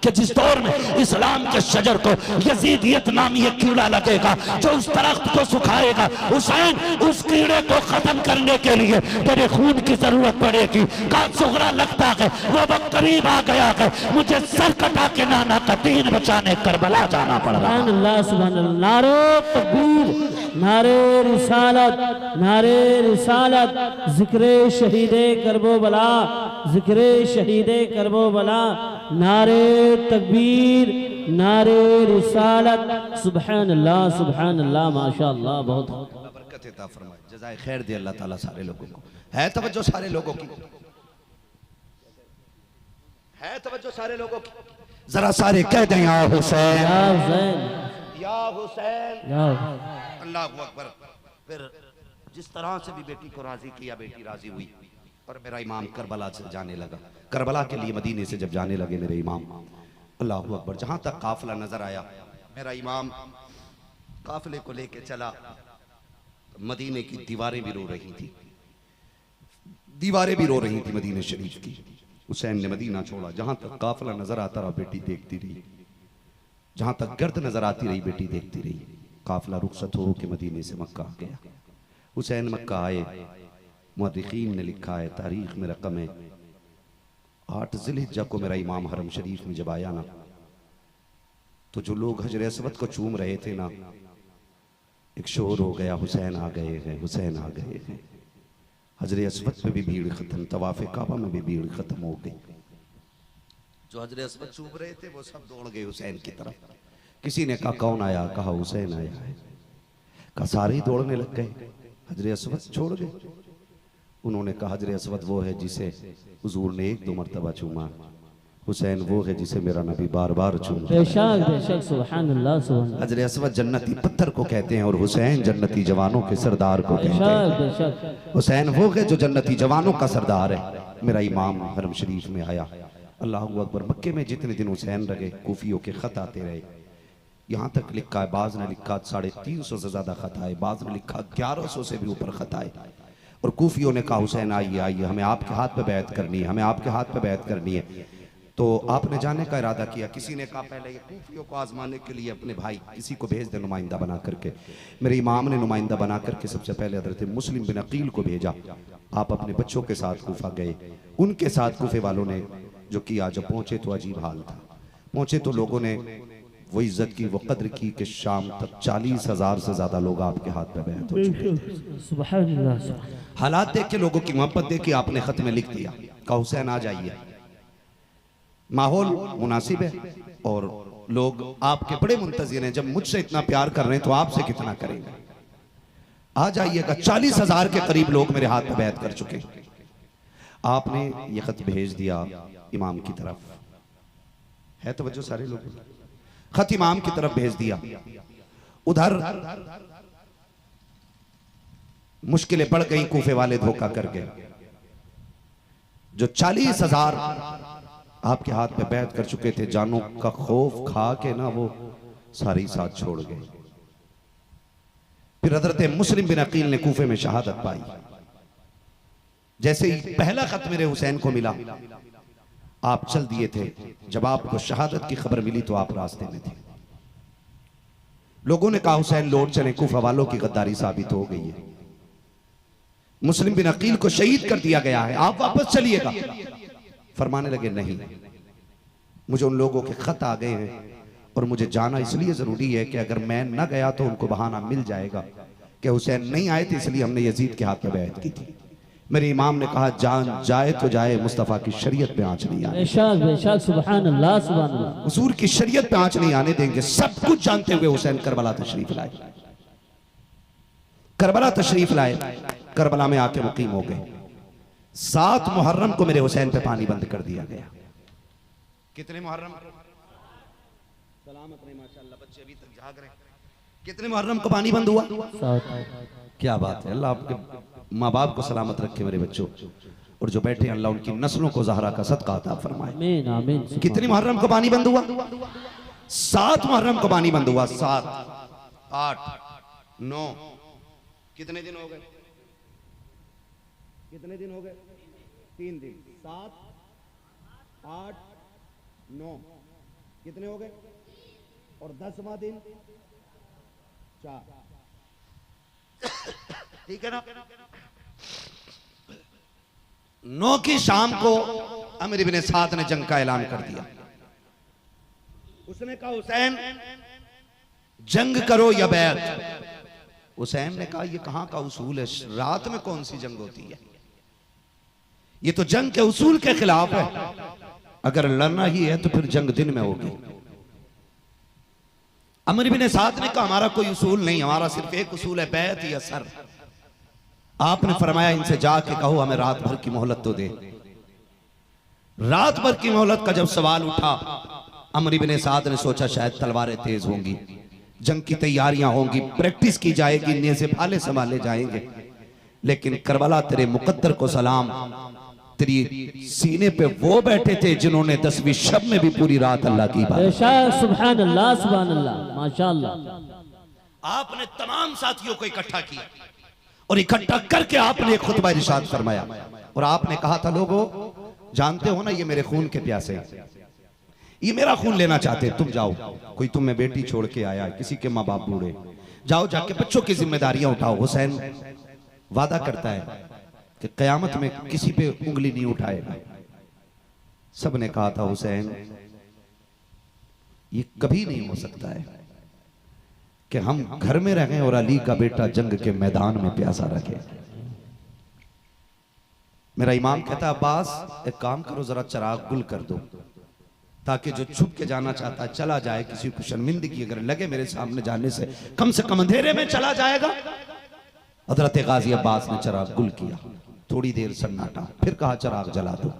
कि जिस दौर में इस्लाम के शजर को यजीदियत नामी एक कीड़ा लगेगा जो उस दरख्त को सुखाएगा। हुसैन उस कीड़े को खत्म करने के लिए तेरे खून की जरूरत पड़ेगी। का सुगरा लगता है वो वक्त करीब आ गया है, मुझे सर कटा के नाना का दीन बचाने करबला जाना पड़ रहा है। नारे तकबीर, नारे रिसालत, नारे रिसालत, जिक्रे शहीदे करबला, जिक्रे शहीदे करबला, नारे तकबीर, नारे रिसालत, सुभान अल्लाह माशाअल्लाह। बहुत बरकत अता फरमाए, जज़ाए खैर दे अल्लाह ताला सारे लोगों को। है तवज्जो सारे लोगों की, है तवज्जो सारे लोगों की, जरा सारे कह दें या हुसैन, या हुसैन, या हुसैन, या अल्लाह अकबर। फिर जिस तरह से भी बेटी को राजी किया बेटी राजी हुई और मेरा इमाम करबला से जाने लगा। करबला के लिए मदीने से जब जाने लगे मेरे इमाम, अल्लाह अकबर, जहां तक काफिला नजर आया मेरा इमाम काफिले को लेके चला। मदीने की दीवारें भी रो रही थी, दीवारें भी रो रही थी मदीने शरीफ की। हुसैन ने मदीना छोड़ा, जहां तक काफिला नजर आता रहा बेटी देखती रही, जहां तक गर्द नजर आती रही बेटी देखती रही। काफिला रुखसत हो के मदीने से मक्का आ गया। हुसैन मक्का आए, मुहद्दिकीन ने लिखा है, तारीख में रकम है 8 ज़िलहिज्जा को मेरा इमाम हरम शरीफ में जब आया ना, तो जो लोग हजर असवद को चूम रहे थे ना, एक शोर हो गया, हुसैन आ गए हैं, हुसैन आ गए हैं। हजर असवद पे भी भीड़ खत्म, तवाफ़े काबा में भी भीड़ खत्म हो गई। जो हजर असवद चूम रहे थे वो सब दौड़ गए हुसैन की तरफ। किसी ने कहा कौन आया? कहा हुसैन आया है। कहा सारे ही दौड़ने लग गए, हजर असवद छोड़ गए। उन्होंने कहा हजर असवद वो है जिसे हुजूर ने 1-2 मरतबा चूमा, हुसैन वो है जिसे मेरा नबी बार बार चूमा। बेशक बेशक, सुभान अल्लाह सुभान अल्लाह। हजर असवद जन्नती पत्थर को कहते हैं और हुसैन जन्नती जवानों के सरदार को कहते हैं। बेशक बेशक, हुसैन वो है जो जन्नती जवानों का सरदार है। मेरा इमाम हरम शरीफ में आया, अल्लाह अकबर। मक्के में जितने दिन हुसैन रहे, कूफियों के खत आते रहे। यहाँ तक लिखा है, बाज ने लिखा 350 से ज्यादा खत आए, बाज ने लिखा 1100 से भी ऊपर खत आए। और कूफियों ने कहा हुसैन आइए आइए, हमें आपके हाथ पे बैत करनी है, हमें आपके हाथ पे बैत करनी है। तो आपने जाने का इरादा किया। किसी ने कहा पहले ये कूफियों को आजमाने के लिए अपने भाई किसी को भेज दे नुमाइंदा बना करके। मेरे इमाम ने नुमाइंदा बना करके सबसे पहले हज़रत मुस्लिम बिन अकील को भेजा। आप अपने बच्चों के साथ कूफा गए। उनके साथ कूफे वालों ने जो किया, जब पहुंचे तो अजीब हाल था। पहुंचे तो लोगों ने वो इज्जत की, वो कद्र की कि शाम तक 40,000 से ज्यादा लोग आपके हाथ पे बैठ हो चुके थे। सुभान अल्लाह सुभान। हालात देख के, लोगों की मोहब्बत देख के आपने खत में लिख दिया, कहा हुसैन आ जाइए, माहौल मुनासिब है और लोग आपके बड़े मुंतज़िर हैं। जब मुझसे इतना प्यार कर रहे हैं तो आपसे कितना करेंगे, आ जाइएगा। 40,000 के करीब लोग मेरे हाथ पे बैत कर चुके। आपने ये खत भेज दिया इमाम की तरफ, है तो वजह सारे लोग, खत इमाम की तरफ भेज दिया। उधर मुश्किलें बढ़ गई, कूफे वाले धोखा कर गए। जो 40,000 आपके हाथ पे बैत कर चुके थे, जानों का खौफ खा के ना वो सारी साथ छोड़ गए। फिर हजरत मुस्लिम बिन अकील ने कूफे में शहादत पाई। जैसे ही पहला खत मेरे हुसैन को मिला, आप चल दिए थे। जब आपको शहादत की खबर मिली तो आप रास्ते में थे। लोगों ने कहा हुसैन लौट चले, कूफा वालों की गद्दारी साबित हो गई है, मुस्लिम बिन अकील को शहीद कर दिया गया है, आप वापस चलिएगा। फरमाने लगे नहीं, मुझे उन लोगों के खत आ गए हैं और मुझे जाना इसलिए जरूरी है कि अगर मैं न गया तो उनको बहाना मिल जाएगा कि हुसैन नहीं आए थे इसलिए हमने यजीद के हाथ में बैत की थी। मेरे इमाम ने कहा जान जाए तो जाए, मुस्तफ़ा की शरीयत पे आंच नहीं आने। बेशक बेशक, सुभान अल्लाह सुभान अल्लाह। हुजूर की शरीयत पे आंच नहीं आने देंगे। सब कुछ जानते हुए हुसैन करबला तशरीफ लाए, करबला तशरीफ लाए, करबला में आके मुकीम हो गए। 7 मुहर्रम को मेरे हुसैन पे पानी बंद कर दिया गया। कितने मुहर्रम? सलामत रहे माशाअल्लाह, बच्चे अभी तक जाग रहे हैं। कितने मुहर्रम को पानी बंद हुआ? क्या बात है, अल्लाह आपके माँ बाप को सलामत रखे मेरे बच्चों, और जो बैठे हैं अल्लाह उनकी नस्लों को ज़हरा का सदका अता फरमाए। आमीन आमीन। कितनी मुहर्रम को पानी बंद हुआ? 7 मुहर्रम को पानी बंद हुआ। 7, 8, 9, कितने दिन हो गए? कितने दिन हो गए? 3 दिन। 7, 8, 9 कितने हो गए? और 10वां दिन 4। ठीक है ना? 9 की शाम को अमीर इब्ने साद ने जंग का ऐलान कर दिया। उसने कहा हुसैन जंग करो या बैत। हुसैन ने कहा ये कहां का उसूल है, रात में कौन सी जंग होती है, ये तो जंग के उसूल के खिलाफ है। अगर लड़ना ही है तो फिर जंग दिन में होगी। अमीर इब्ने साद ने कहा हमारा कोई उसूल नहीं, हमारा सिर्फ एक उसूल है, बैत या सर। आपने फरमाया इनसे जाके कहो हमें रात भर की मोहलत तो दे। रात भर की मोहलत का जब सवाल उठा, अमीर इब्ने साद ने सोचा शायद तलवारें तेज होंगी, जंग की तैयारियां होंगी, प्रैक्टिस की जाएगी, इन्हें से भाले संभाले जाएंगे। लेकिन करबला तेरे मुकद्दर को सलाम, तेरी सीने पे वो बैठे थे जिन्होंने 10वीं शब में भी पूरी रात अल्लाह की इबादत। सुभान अल्लाह सुभान अल्लाह माशाअल्लाह। आपने तमाम साथियों को इकट्ठा किया और इकट्ठा करके आपने एक खुतबा इरशाद फरमाया और आपने कहा था लोगों जानते हो ना ये मेरे खून के प्यासे हैं, ये मेरा खून लेना चाहते, तुम जाओ, कोई तुम्हें बेटी छोड़ के आया, किसी के माँ बाप बूढ़े, जाओ जाके बच्चों की जिम्मेदारियां उठाओ। हुसैन वादा करता है कि कयामत में किसी पे उंगली नहीं उठाएगा। सबने कहा था हुसैन ये कभी नहीं हो सकता है कि हम घर में रहें और अली का बेटा जंग के मैदान में प्यासा रखे। मेरा इमाम कहता है अब्बास एक काम करो, जरा चिराग गुल कर दो ताकि जो छुप के जाना चाहता है चला जाए, किसी को शर्मिंदगी अगर लगे मेरे सामने जाने से कम अंधेरे में चला जाएगा। हजरत गाजी अब्बास ने चिराग गुल किया, थोड़ी देर सन्नाटा, फिर कहा चिराग जला दो।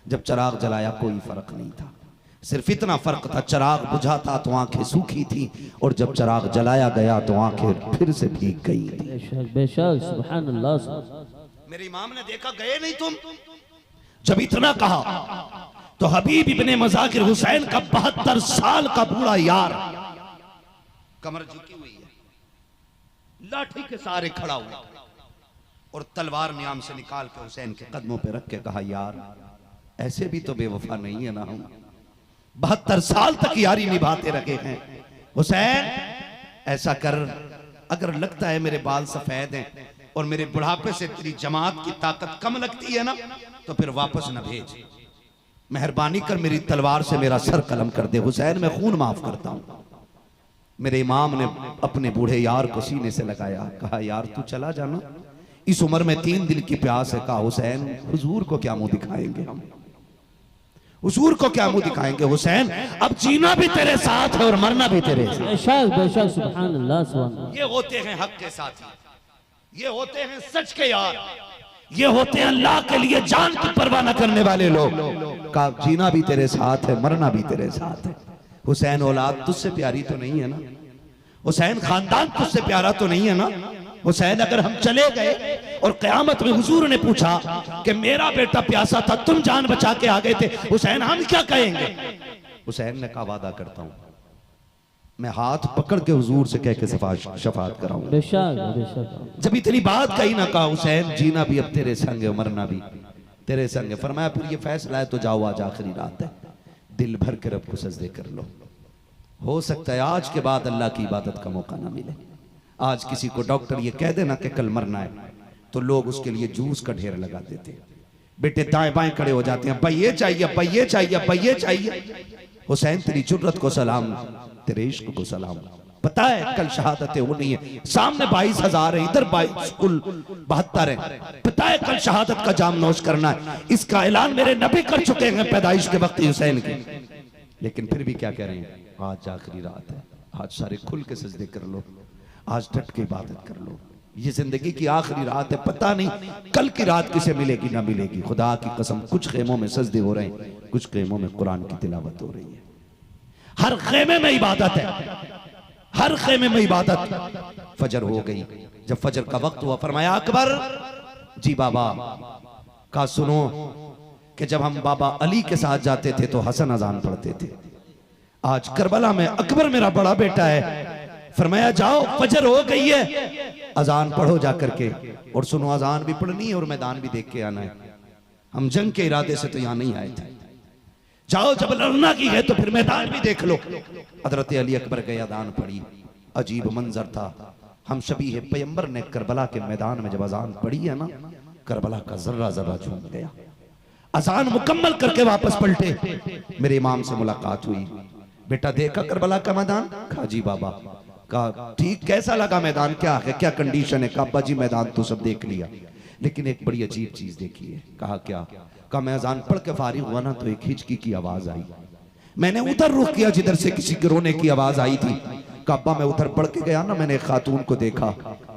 जब चिराग जलाया कोई फर्क नहीं था, सिर्फ इतना फर्क था चिराग बुझा था तो आंखें सूखी थी, और जब चिराग जलाया गया तो आंखें फिर से भीग गई थी। बेशक बेशक, सुभान अल्लाह। मेरे इमाम ने देखा गए नहीं तुम। जब इतना कहा तो हबीब इब्ने मज़ाकिर हुसैन का 72 साल का बूढ़ा यार कमर झुकी हुई है, लाठी के सहारे खड़ा हुआ और तलवार नियाम से निकाल के हुसैन के कदमों पे रख के कहा यार ऐसे भी तो बेवफा नहीं है ना, हम 72 साल तक यारी निभाते रहे हैं। हुसैन ऐसा कर, अगर लगता है मेरे बाल सफेद हैं और मेरे बुढ़ापे से तेरी जमात की ताकत कम लगती है ना, तो फिर वापस न भेज, मेहरबानी कर मेरी तलवार से मेरा सर कलम कर दे। हुसैन मैं खून माफ करता हूं। मेरे इमाम ने अपने बूढ़े यार को सीने से लगाया, कहा यार तू चला जाना, इस उम्र में 3 दिन की प्यास है। कहा हुसैन हुजूर को क्या मुंह दिखाएंगे हम, हुजूर को क्या मुंह दिखाएंगे। हुसैन अब जीना भी तेरे साथ है और मरना भी तेरे साथ। बेशक बेशक, सुभान अल्लाह सुभान अल्लाह। ये होते हैं हक के साथी, ये होते हैं सच के यार, ये होते हैं अल्लाह के लिए जान की परवाह न करने वाले लोग। का जीना भी तेरे साथ है, मरना भी तेरे साथ है। हुसैन औलाद तुझसे प्यारी तो नहीं है ना, हुसैन खानदान तुझसे प्यारा तो नहीं है ना। हुसैन अगर हम चले गए और क़यामत में हुजूर ने पूछा कि मेरा बेटा प्यासा था तुम जान बचा के आ गए थे, हुसैन हम क्या कहेंगे। हुसैन ने कहा वादा करता हूं मैं हाथ पकड़ के हुजूर से कह के शफाअत कराऊंगा। बेशक बेशक। जब इतनी बात कही ना, कहा हुसैन जीना भी अब तेरे संग है, मरना भी तेरे संग है। फरमाया फिर ये फैसला है तो जाओ, आज आखिरी रात है, दिल भर के रब को सजदे कर लो। हो सकता है आज के बाद अल्लाह की इबादत का मौका ना मिले। आज किसी को डॉक्टर ये कह देना कि कल मरना है तो लोग उसके लिए जूस का ढेर लगा देते हैं, बेटे दाएं बाएं खड़े हो जाते हैं, भाई ये चाहिए, भाई ये चाहिए, भाई ये चाहिए। हुसैन तेरी जुर्रत को सलाम, तेरे इश्क को सलाम। पता है कल शहादतें होनी है, सामने 22,000 है, इधर 22 कुल 72 है। पता है कल शहादत का जाम नोश करना है, इसका ऐलान मेरे नबी कर चुके हैं पैदाइश के वक्त हुसैन की। लेकिन फिर भी क्या कह रहे हैं, आज आखिरी रात है, आज सारे खुल के सजदे कर लो, आज डट के इबादत कर लो। ये जिंदगी की आखिरी रात है, पता नहीं कल की रात किसे मिलेगी ना मिलेगी। खुदा की कसम कुछ खेमों में सजदे हो रहे हैं, कुछ खेमों में कुरान की तिलावत हो रही है। हर खेमे में इबादत है, हर खेमे में इबादत। फजर हो गई, जब फजर का वक्त हुआ फरमाया अकबर जी बाबा का सुनो कि जब हम बाबा अली के साथ जाते थे तो हसन अजान पढ़ते थे, आज करबला में अकबर मेरा बड़ा बेटा है, फरमाया जाओ फजर हो गई है, अजान पढ़ो जाकर के, और सुनो अजान भी पढ़नी है और मैदान भी देख के आना है। हम जंग के इरादे से तो यहाँ नहीं आए थे, जाओ जब लड़ना की है तो फिर मैदान भी देख लो। हजरत अली अकबर गए, अजान पढ़ी, अजीब मंजर था। हम शबीह पैगंबर ने करबला के मैदान में जब अजान पढ़ी है ना, करबला का जर्रा जर्रा झूम गया। अजान मुकम्मल करके वापस पलटे, मेरे इमाम से मुलाकात हुई, बेटा देखा करबला का मैदान? कहा जी बाबा। कहा ठीक, कैसा लगा मैदान, क्या है, क्या कंडीशन है? कहा अब्बा जी मैदान तो सब देख लिया, लेकिन एक बड़ी अजीब चीज देखी है। कहा क्या? कहा मैं अजान पढ़ के फारिग हुआ ना तो एक हिचकी की आवाज आई, मैंने उधर रुख किया जिधर से किसी के रोने की आवाज आई थी। कहा अब्बा मैं उधर पढ़ के गया ना, मैंने एक खातून को देखा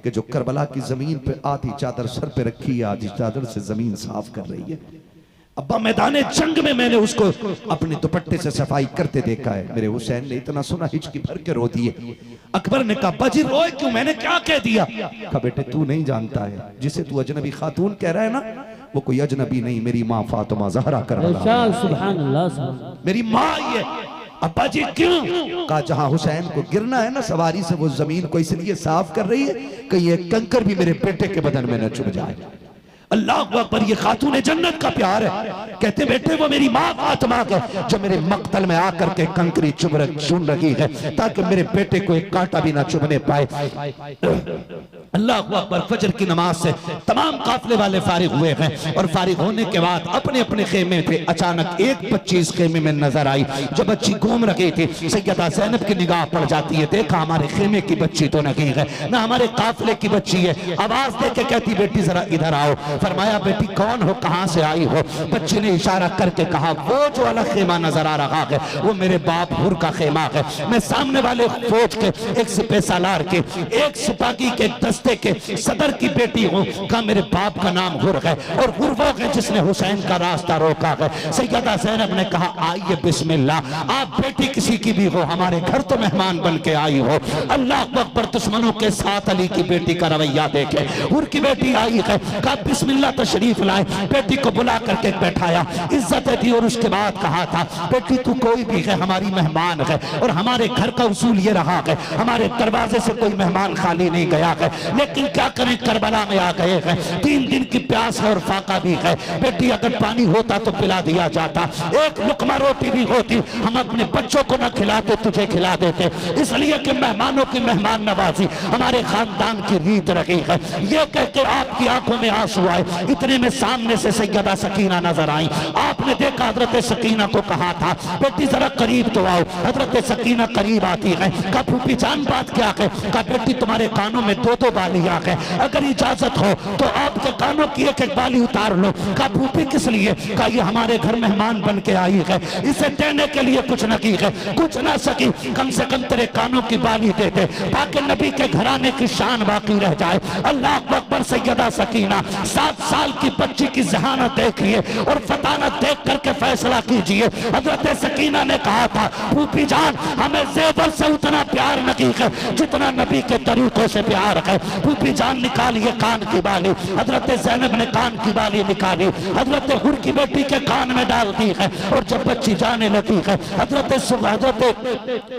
कि जो करबला की जमीन पे आधी चादर सर पे रखी है, आधी चादर से जमीन साफ कर रही है। अब्बा मैदान जंग में मैंने उसको अपने दुपट्टे से सफाई करते देखा है। मेरे हुसैन ने इतना सुना हिचकी भर के रो दिए। अकबर ने कहा बाजी रोए क्यों, मैंने क्या कह दिया? कहा बेटे तू नहीं जानता है, जिसे तू अजनबी खातून कह रहा है ना, वो कोई अजनबी नहीं, मेरी माँ फातिमा ज़हरा कर रहा है। सुभान अल्लाह, मेरी माँ ये। अब्बा जी क्यों? कहा जहाँ हुसैन को गिरना है ना सवारी से, वो जमीन को इसलिए साफ कर रही है कि ये कंकर भी मेरे बेटे के बदन में न चुभ जाए। अल्लाह अकबर, ये खातून जन्नत का प्यार है। कहते बेटे वो मेरी माँ फातिमा का जो मेरे मक्तल में आकर के कंकरी चुन रही है ताकि मेरे बेटे को एक कांटा भी ना चुभने पाए। अल्लाह अकबर। फजर की नमाज से तमाम काफले वाले फारिग हुए हैं और फारिग होने के बाद अपने अपने खेमे थे। अचानक एक बच्ची इस खेमे में नजर आई। जो बच्ची घूम रही थी, सैयदा ज़ैनब की निगाह पड़ जाती है। देखा हमारे खेमे की बच्ची तो नहीं है, ना हमारे काफले की बच्ची है। आवाज दे के कहती बेटी जरा इधर आओ। फरमाया बेटी कौन हो, कहां से आई हो? बच्ची ने इशारा करके कहा वो जो अलग खेमा नजर आ रहा है वो मेरे बाप हुर का खेमा है। मैं सामने वाले फौज के एक सिपह सालार के एक सिपाही के दस्ते के सदर की बेटी हूँ। कहा मेरे बाप का नाम हुर है और हुर वो है जिसने हुसैन का रास्ता रोका है। सैयदा ज़ैनब ने कहा आइए बिस्मिल्लाह, आप बेटी किसी की भी हो, हमारे घर तो मेहमान बन के आई हो। अल्लाह अकबर। दुश्मनों के साथ अली की बेटी का रवैया देखे। हुर की बेटी आई है, कहा बिस्मिल्लाह तशरीफ लाए। बेटी को बुला करके बैठाया, इज्जत दी और उसके बाद कहा था बेटी तू कोई भी है हमारी मेहमान है और हमारे घर का उसूल ये रहा है हमारे दरवाजे से कोई मेहमान खाली नहीं गया है। लेकिन क्या करें, करबला में आ गए हैं, 3 दिन की प्यास है और फाका भी है। बेटी अगर पानी होता तो पिला दिया जाता, एक लुकमा रोटी भी होती हम अपने बच्चों को न खिलाते तुझे खिला देते। इसलिए कि मेहमानों की मेहमान नवाजी हमारे खानदान की रीत रही है। ये कहकर आपकी आंखों में आंसू आए। इतने में सामने से सैयदा सकीना नजर आई। आपने देखा हजरत सकीना को कहा था बेटी जरा करीब तो आओ। हजरत सकीना करीब आती है। कहा फूफी जान बात क्या है? कहा बेटी तुम्हारे कानों में 2-2 बालियां हैं, अगर इजाजत हो तो आपके कानों की एक बाली उतार लो। कहा फूफी किस लिए? कहा ये हमारे घर मेहमान बन के आई है, इसे देने के लिए कुछ न की है, कुछ ना सकी, कम से कम तेरे कानों की बाली दे दे ताकि नबी के घराने की शान बाकी रह जाए। अल्लाह अकबर। सैयदा सकीना 7 साल की बच्ची की जहानत देखिए और फतानत देख करके फैसला कीजिए। हजरत सकीना ने कहा था फूफी जान हमें जेवर से उतना प्यार नहीं है जितना नबी के तरीकों से प्यार है। फूफी जान निकालिए कान की बाली। हजरत ज़ैनब ने कान की बाली निकाली, हजरत हुर की बेटी के कान में डाल दी है और जब बच्ची जाने लगी है हजरत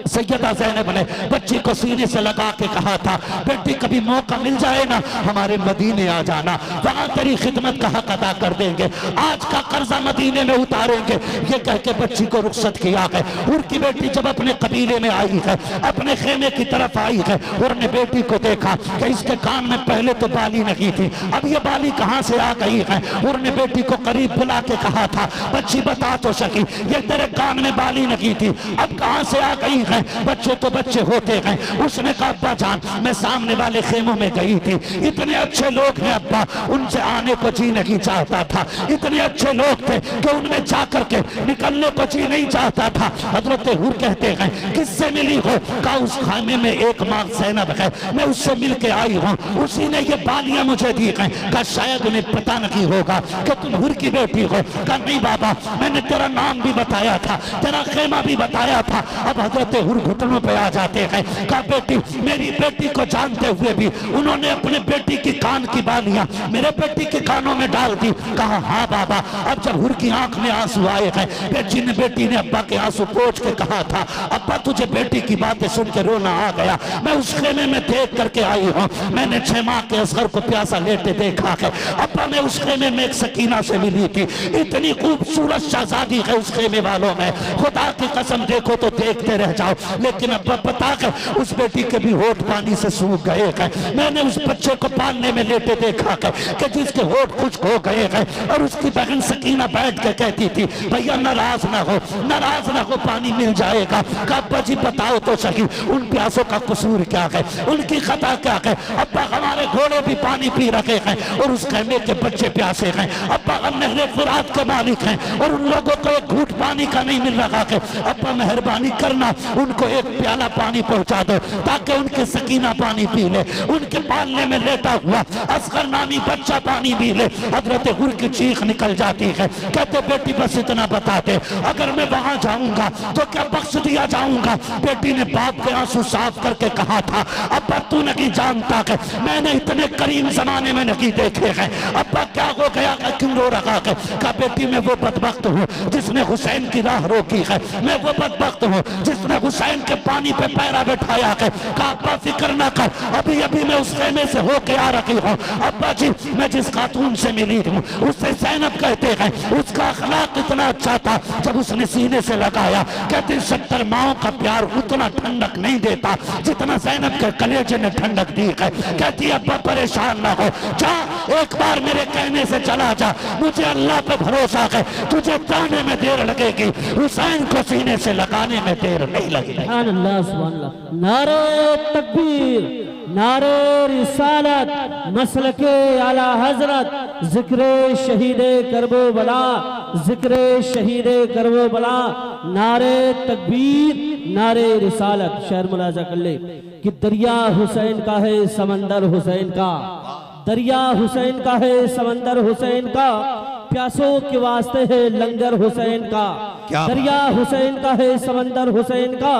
सैयदा ज़ैनब ने बच्ची को सीने से लगा के कहा था बेटी कभी मौका मिल जाए ना हमारे मदीने आ जाना, वहां तेरी खिदमत का हक अदा कर देंगे, आज का कर्जा मदीने में उतारेंगे। ये कह के बच्ची को रुखसत किया है। हुर की बेटी जब अपने कबीले में आई है, अपने खेमे की तरफ आई है, हुर ने बेटी को देखा कि इसके कान में पहले तो बाली नहीं थी, अब ये बाली कहां से आ गई है। हुर ने बेटी को करीब बुला के कहा था बच्ची बता तो सकी ये तेरे कान में बाली नहीं थी अब कहां से आ गई है? बच्चे तो बच्चे होते हैं। उसने कहा अब्बा जान मैं सामने वाले खेमों में गई थी, इतने अच्छे लोग हैं अब्बा, उनसे आने को जी नहीं चाहता था, इतने अच्छे लोग थे कि उनमें जाकर के निकलने को जी नहीं चाहता था। हजरत हुर कहते हैं किससे मिली हो? कहा उस खाने में एक माँ ज़ैनब है, मैं उससे मिल के आई हूँ, उसी ने ये बालियां मुझे दी हैं। कहा शायद उन्हें पता नहीं होगा कि तुम हुर की बेटी हो। कहा नहीं बाबा मैंने तेरा नाम भी बताया था, तेरा खेमा भी बताया था। अब हजरत हुर घुटनों पे आ जाते हैं। कहा बेटी मेरी बेटी को जानते हुए भी उन्होंने अपने बेटी की कान की बालियां मेरे बेटी के कानों में डाल दी। कहा हाँ बाबा। अब जब हुर की आंख में आंसू आए हैं, बेटी ने अब्बा के आंसू पोंछ के कहा था अब्बा तुझे बेटी की बातें सुन के रोना आ गया, मैं उस खेमे में देख करके आई हूँ, मैंने 6 माह के असगर को प्यासा लेटे देखा है। अब्बा मैं उस खेमे में एक सकीना से मिली थी, इतनी खूबसूरत शहजादी है उस खेमे वालों में, खुदा की कसम देखो तो देखते रह जाओ। लेकिन अब्बा पता कर उस बेटी के भी होठ पानी से सूख गए हैं, मैंने उस बच्चे को पालने में लेटे देखा है कि जिसके होठ खुश्क हो गए हैं। और उसकी बहन सकीना बैठ के कहती थी भैया नाराज ना हो पानी मिल जाएगा। अब्बा जी बताओ तो सही उन प्यासों का कसूर क्या है, उनकी खता क्या है? अब्बा हमारे घोड़े भी पानी पी रखे हैं और उस खेमे के बच्चे प्यासे हैं। अब्बा हम नहरे फुरात के मालिक हैं और उन लोगों को एक घूंट पानी का नहीं मिल रहा है। अब्बा मेहरबानी करना उनको एक प्याला पानी पहुंचा दो ताकि उनकी सकीना पानी पी ले, उनके पालने में लेटा हुआ असगर नामी बच्चा पानी पी ले। हजरत हुर की चीख निकल जाती है, कहते बेटी बस इतना बता दे अगर मैं वहां जाऊंगा तो क्या बख्श दिया जाऊंगा? बेटी ने बाप के आंसू साफ करके कहा था अब्बा तू नहीं जानता है मैंने इतने करीम जमाने में नहीं देखे हैं। अब्बा क्या हो गया है, क्यों रो रहा है? कहा बेटी मैं वो बदबख्त हूँ जिसने हुसैन की राह रोकी है, मैं वो बदबख्त हूँ जिसने हुसैन के पानी पे पैरा बैठाया है। कहा अब्बा फिक्र ना कर, अभी अभी मैं उस खेमे से होके आ रही हूँ। अब्बा जी मैं जिस खातून से मिली हूँ उससे ज़ैनब कहते हैं उसका अखलाक इतना अच्छा था, जब उसने सीने से लगाया कहते 70 माओं का प्यार उतना ठंडक नहीं देता जितना ज़ैनब के कलेजे ने ठंडक दी है। कहती है अब्बा परेशान ना हो, जा एक बार मेरे कहने से चला जा, मुझे अल्लाह पे भरोसा है, तुझे जाने में देर लगेगी, हुसैन को सीने से लगाने में देर नहीं लगेगी। सुभान अल्लाह, सुभान अल्लाह। नारे तकबीर, नारे रिसालत, मसलके आला हजरत, जिक्रे शहीदे करबला, जिक्रे शहीदे करबला, नारे तकबीर, नारे रिसालत। शेर मुलाजा कर ले कि दरिया हुसैन का है, समंदर हुसैन का, दरिया हुसैन का है, समंदर हुसैन का, प्यासों के वास्ते है लंगर हुसैन का। दरिया हुसैन का है, समंदर हुसैन का,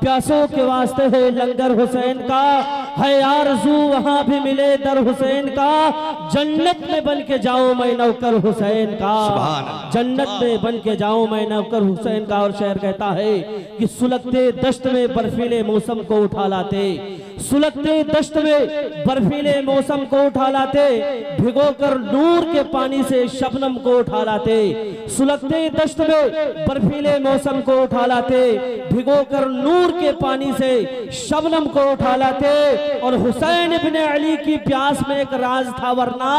प्यासों के वास्ते है लंगर हुसैन का, है आरज़ू वहां भी मिले दर हुसैन का, जन्नत में बन के जाऊं मैं नौकर हुसैन का, जन्नत में बन के जाऊं मैं नौकर हुसैन का। और शेर कहता है कि सुलगते दश्त में बर्फीले मौसम को उठा लाते, सुलगते दश्त में बर्फीले मौसम को उठा लाते, भिगोकर नूर के पानी से शबनम को उठा लाते, सुलगते दश्त में बर्फीले मौसम को उठा लाते, भिगोकर नूर के पानी से शबनम को उठा लाते। और हुसैन इब्ने अली की प्यास में एक राज था, वरना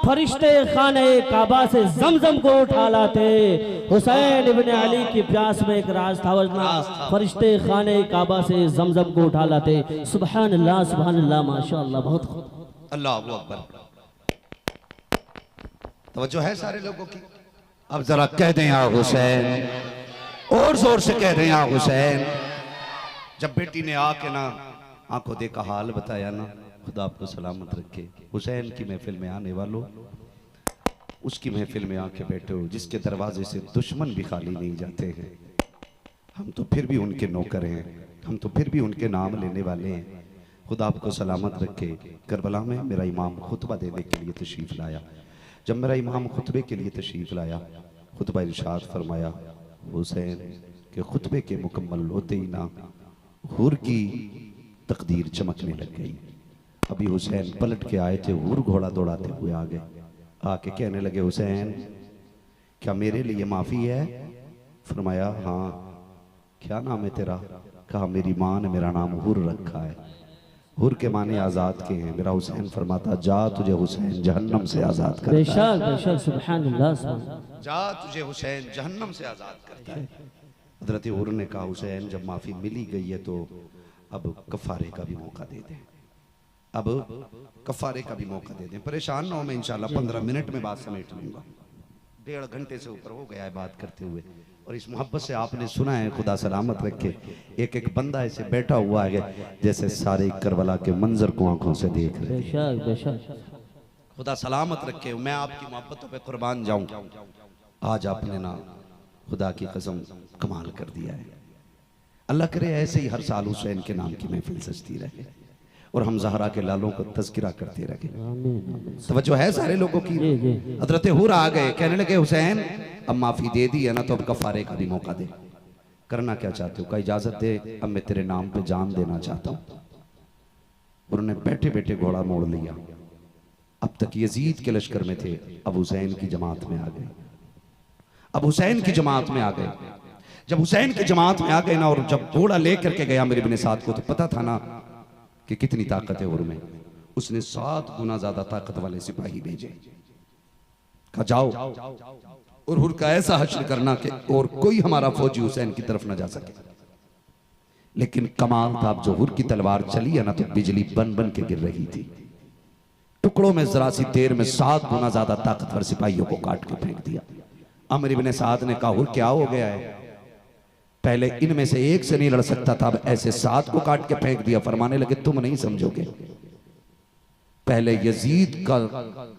फरिश्ते खाने काबा से जमजम को उठा लाते। हुसैन इब्ने अली की प्यास में एक राज था, वरना फरिश्ते खाने काबा से जमजम को उठा लाते। सुभान अल्लाह, सुभान अल्लाह, माशाअल्लाह, बहुत खूब। अल्लाह अकबर। तवज्जो है सारे लोगों की। अब जरा कह दें या हुसैन, और जोर से कह दें या हुसैन। जब बेटी ने आके ना आंखों देखा हाल बताया ना, खुदा आपको सलामत रखे। हुसैन की महफिल में आने वालों, उसकी महफिल में आके बैठे हो जिसके दरवाजे से दुश्मन भी खाली नहीं जाते हैं। हम तो फिर भी उनके नौकर हैं, हम तो फिर भी उनके नाम लेने वाले हैं। खुदा आपको सलामत रखे। करबला में मेरा इमाम खुतबा देने के लिए तशरीफ़ लाया। जब मेरा इमाम खुतबे के लिए तशरीफ़ लाया, खुतबा इरशाद फरमाया, हुसैन के खुतबे के मुकम्मल होते ही ना हुर की तकदीर चमकने लग गई। अभी हुसैन पलट के आए थे, हुर घोड़ा दौड़ाते हुए आ गए, आके कहने लगे, हुसैन क्या मेरे लिए माफ़ी है? फरमाया हाँ। क्या नाम है तेरा? कहा मेरी माँ ने मेरा नाम हुर रखा है। हुर के माने आज़ाद के हैं। मेरा हुसैन फरमाता, जा तुझे हुसैन जहन्नम से आज़ाद करता है। बेशक बेशक, सुभान अल्लाह, सुभान अल्लाह। जा तुझे हुसैन जहन्नम से आज़ाद करता है। हज़रत हुर ने कहा, हुसैन जब माफ़ी मिली गई है तो अब कफ़ारे का भी मौका दे दें, अब कफ़ारे का भी मौका दे दें। परेशान ना हो, मैं इंशाल्लाह 15 मिनट में बात समेट लूँगा। 1.5 घंटे से ऊपर हो गया है बात करते हुए, और इस मोहब्बत से आपने सुना है, खुदा सलामत रखे। एक एक बंदा ऐसे बैठा हुआ है जैसे सारे करबला के मंजर को आंखों से देख रहे हैं। बेशक बेशक, खुदा सलामत रखे। मैं आपकी मोहब्बतों पे कुर्बान जाऊं। आज आपने ना खुदा की कसम कमाल कर दिया है। अल्लाह करे ऐसे ही हर साल हुसैन के नाम की महफिल सजती रहे और हम ज़हरा के लालों को तज़किरा करते रहे। तवज्जो है सारे लोगों की। हज़रत हुर आ गए, कहने लगे, हुसैन अब माफ़ी दे दी है ना, तो अब कफ़ारे का भी मौका दे। करना क्या चाहते हो? का इजाज़त दे, अब मैं तेरे नाम पे जान देना चाहता हूँ। उन्होंने बैठे बैठे घोड़ा मोड़ लिया। अब तक यजीद के लश्कर में थे, अब हुसैन की जमात में आ गए, अब हुसैन की जमात में आ गए। जब हुसैन की जमात में आ गए ना, और जब घोड़ा लेकर के गया मेरे बिन साथ को, तो पता था ना कि कितनी ताकत है हुर में। उसने 7 गुना ज्यादा ताकत वाले सिपाही भेजे, कहा जाओ और हुर का ऐसा हश्र करना कि और कोई हमारा फौजी हुसैन की तरफ ना जा सके। लेकिन कमाल था, अब जो हुर की तलवार चली है ना, तो बिजली बन बन के गिर रही थी। टुकड़ों में जरा सी देर में 7 गुना ज्यादा ताकतवर सिपाहियों को काट के फेंक दिया। अमर इब्ने साद ने कहा, हुर क्या हो गया है? पहले इनमें से एक से नहीं लड़ सकता था, अब ऐसे 7 को काट के फेंक दिया। फरमाने लगे, तुम नहीं समझोगे, पहले यजीद का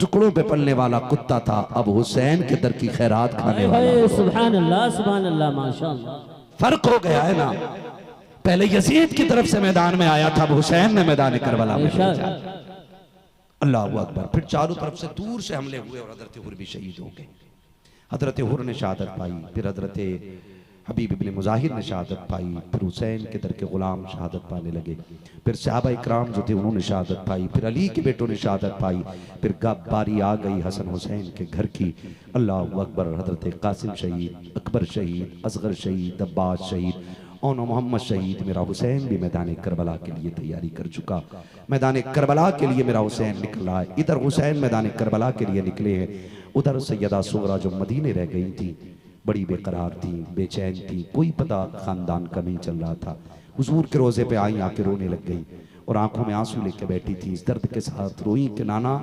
टुकड़ों पे पलने वाला कुत्ता था, अब हुसैन के दर की खैरात खाने वाला। सुभान अल्लाह, सुभान अल्लाह, माशाअल्लाह। फर्क हो गया है ना, पहले यजीद की तरफ से मैदान में आया था, अब हुसैन ने मैदान करबला में भेजा। अल्लाह अकबर। फिर चारों तरफ से दूर से हमले हुए और हजरत हुर भी शहीद हो गए। हजरत हुर ने शहादत पाई, फिर हजरत हबीब इब्ने मुजाहिर ने शहादत पाई, फिर हुसैन के दर के गुलाम शहादत पाने लगे, फिर सहाबा इकराम जो थे उन्होंने शहादत पाई, फिर अली के बेटों ने शहादत पाई, फिर बारी आ गई हसन हुसैन के घर की। अल्लाह अकबर। हजरत कासिम शहीद, अकबर शहीद, असगर शहीद, अब्बास शहीद, ओनो मोहम्मद शहीद मेरा हुसैन भी मैदान करबला के लिए तैयारी कर चुका। मैदान करबला के लिए मेरा हुसैन निकला है। इधर हुसैन मैदान करबला के लिए निकले हैं, उधर सैयदा सुगरा जो मदीने रह गई थी, बड़ी बेकरार थी, बेचैन थी, कोई पता खानदान का नहीं चल रहा था। हुजूर के रोज़े पे आई, आके रोने लग गई और आंखों में आंसू लेके बैठी थी। इस दर्द के साथ रोई कि नाना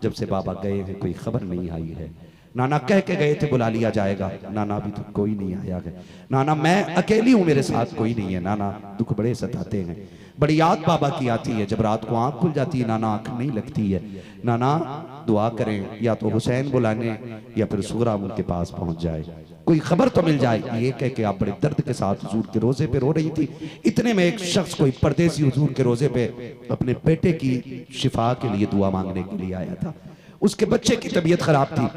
जब से बाबा गए हैं कोई खबर नहीं आई है। नाना कह के गए थे बुला लिया जाएगा, नाना अभी तो कोई नहीं आया है। नाना मैं अकेली हूँ, मेरे साथ कोई नहीं है। नाना दुख बड़े सताते हैं, बड़ी याद बाबा की आती है। जब रात को आंख खुल जाती है नाना आंख नहीं लगती है। नाना दुआ करें या तो हुसैन बुलाने या फिर सुगरा उनके पास पहुंच जाए, कोई खबर तो मिल जाए। ये कह के आप बड़े दर्द के साथ हुजूर के रोजे पे रो रही थी। इतने में एक शख्स, कोई परदेसी हुजूर के रोजे पे अपने बेटे की शिफा के लिए दुआ मांगने के लिए आया था। उसके बच्चे की तबीयत खराब थी,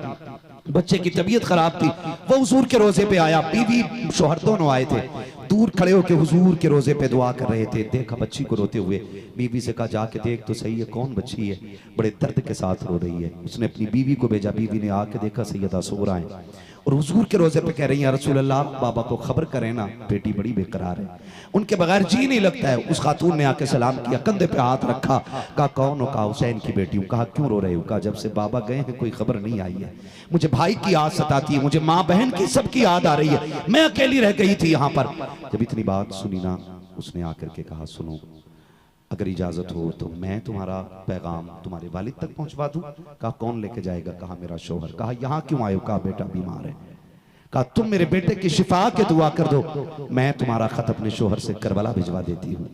बच्चे की तबीयत खराब थी। वो हुजूर के रोजे पे आया, बीवी शोहर दोनों आए थे। दूर खड़े होकर हुजूर के रोजे पे दुआ कर रहे थे। देखा बच्ची को रोते हुए, बीवी से कहा जाके देख तो सही है कौन बच्ची है, बड़े दर्द के साथ रो रही है। उसने अपनी बीवी को भेजा, बीवी ने आके देखा सैयदा सुगरा है और हुजूर के रोजे पे कह रही है रसूल अल्लाह बाबा को खबर करें ना, बेटी बड़ी बेकरार है, उनके बगैर जी नहीं लगता है। उस खातून ने आके सलाम किया, कंधे पे हाथ रखा, कहा कौन हो? कहा हुसैन की बेटी हूँ। कहा क्यों रो रहे हो? कहा जब से बाबा गए हैं कोई खबर नहीं आई है, मुझे भाई की याद सताती है, मुझे माँ बहन की सबकी याद आ रही है, मैं अकेली रह गई थी यहाँ पर। जब इतनी बात सुनी ना, उसने आकर के कहा सुनो, अगर इजाजत हो तो मैं तुम्हारा पैगाम तुम्हारे वालिद तक पहुंचवा दूं। कहा कौन लेके जाएगा? कहा मेरा शोहर। कहा यहाँ क्यों आए हो? कहा बेटा बीमार है। कहा तुम मेरे बेटे की शिफा के दुआ कर दो, मैं तुम्हारा खत अपने शोहर से करबला भिजवा देती हूँ।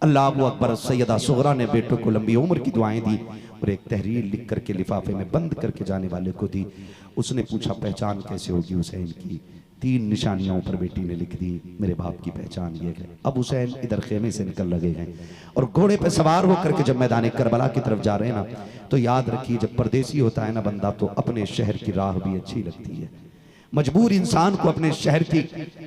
अल्लाह अकबर। सैयदा सुगरा ने बेटों को लंबी उम्र की दुआएं दी और एक तहरीर लिख करके लिफाफे में बंद करके जाने वाले को दी। उसने पूछा पहचान कैसे होगी हुसैन की? 3 निशानियों पर बेटी ने लिख दी, मेरे बाप की पहचान ये है। अब हुसैन इधर खेमे से निकल लगे हैं और घोड़े पे सवार होकर के जब मैदान करबला की तरफ जा रहे हैं ना, तो याद रखिए जब परदेसी होता है ना बंदा, तो अपने शहर की राह भी अच्छी लगती है। मजबूर इंसान को अपने शहर की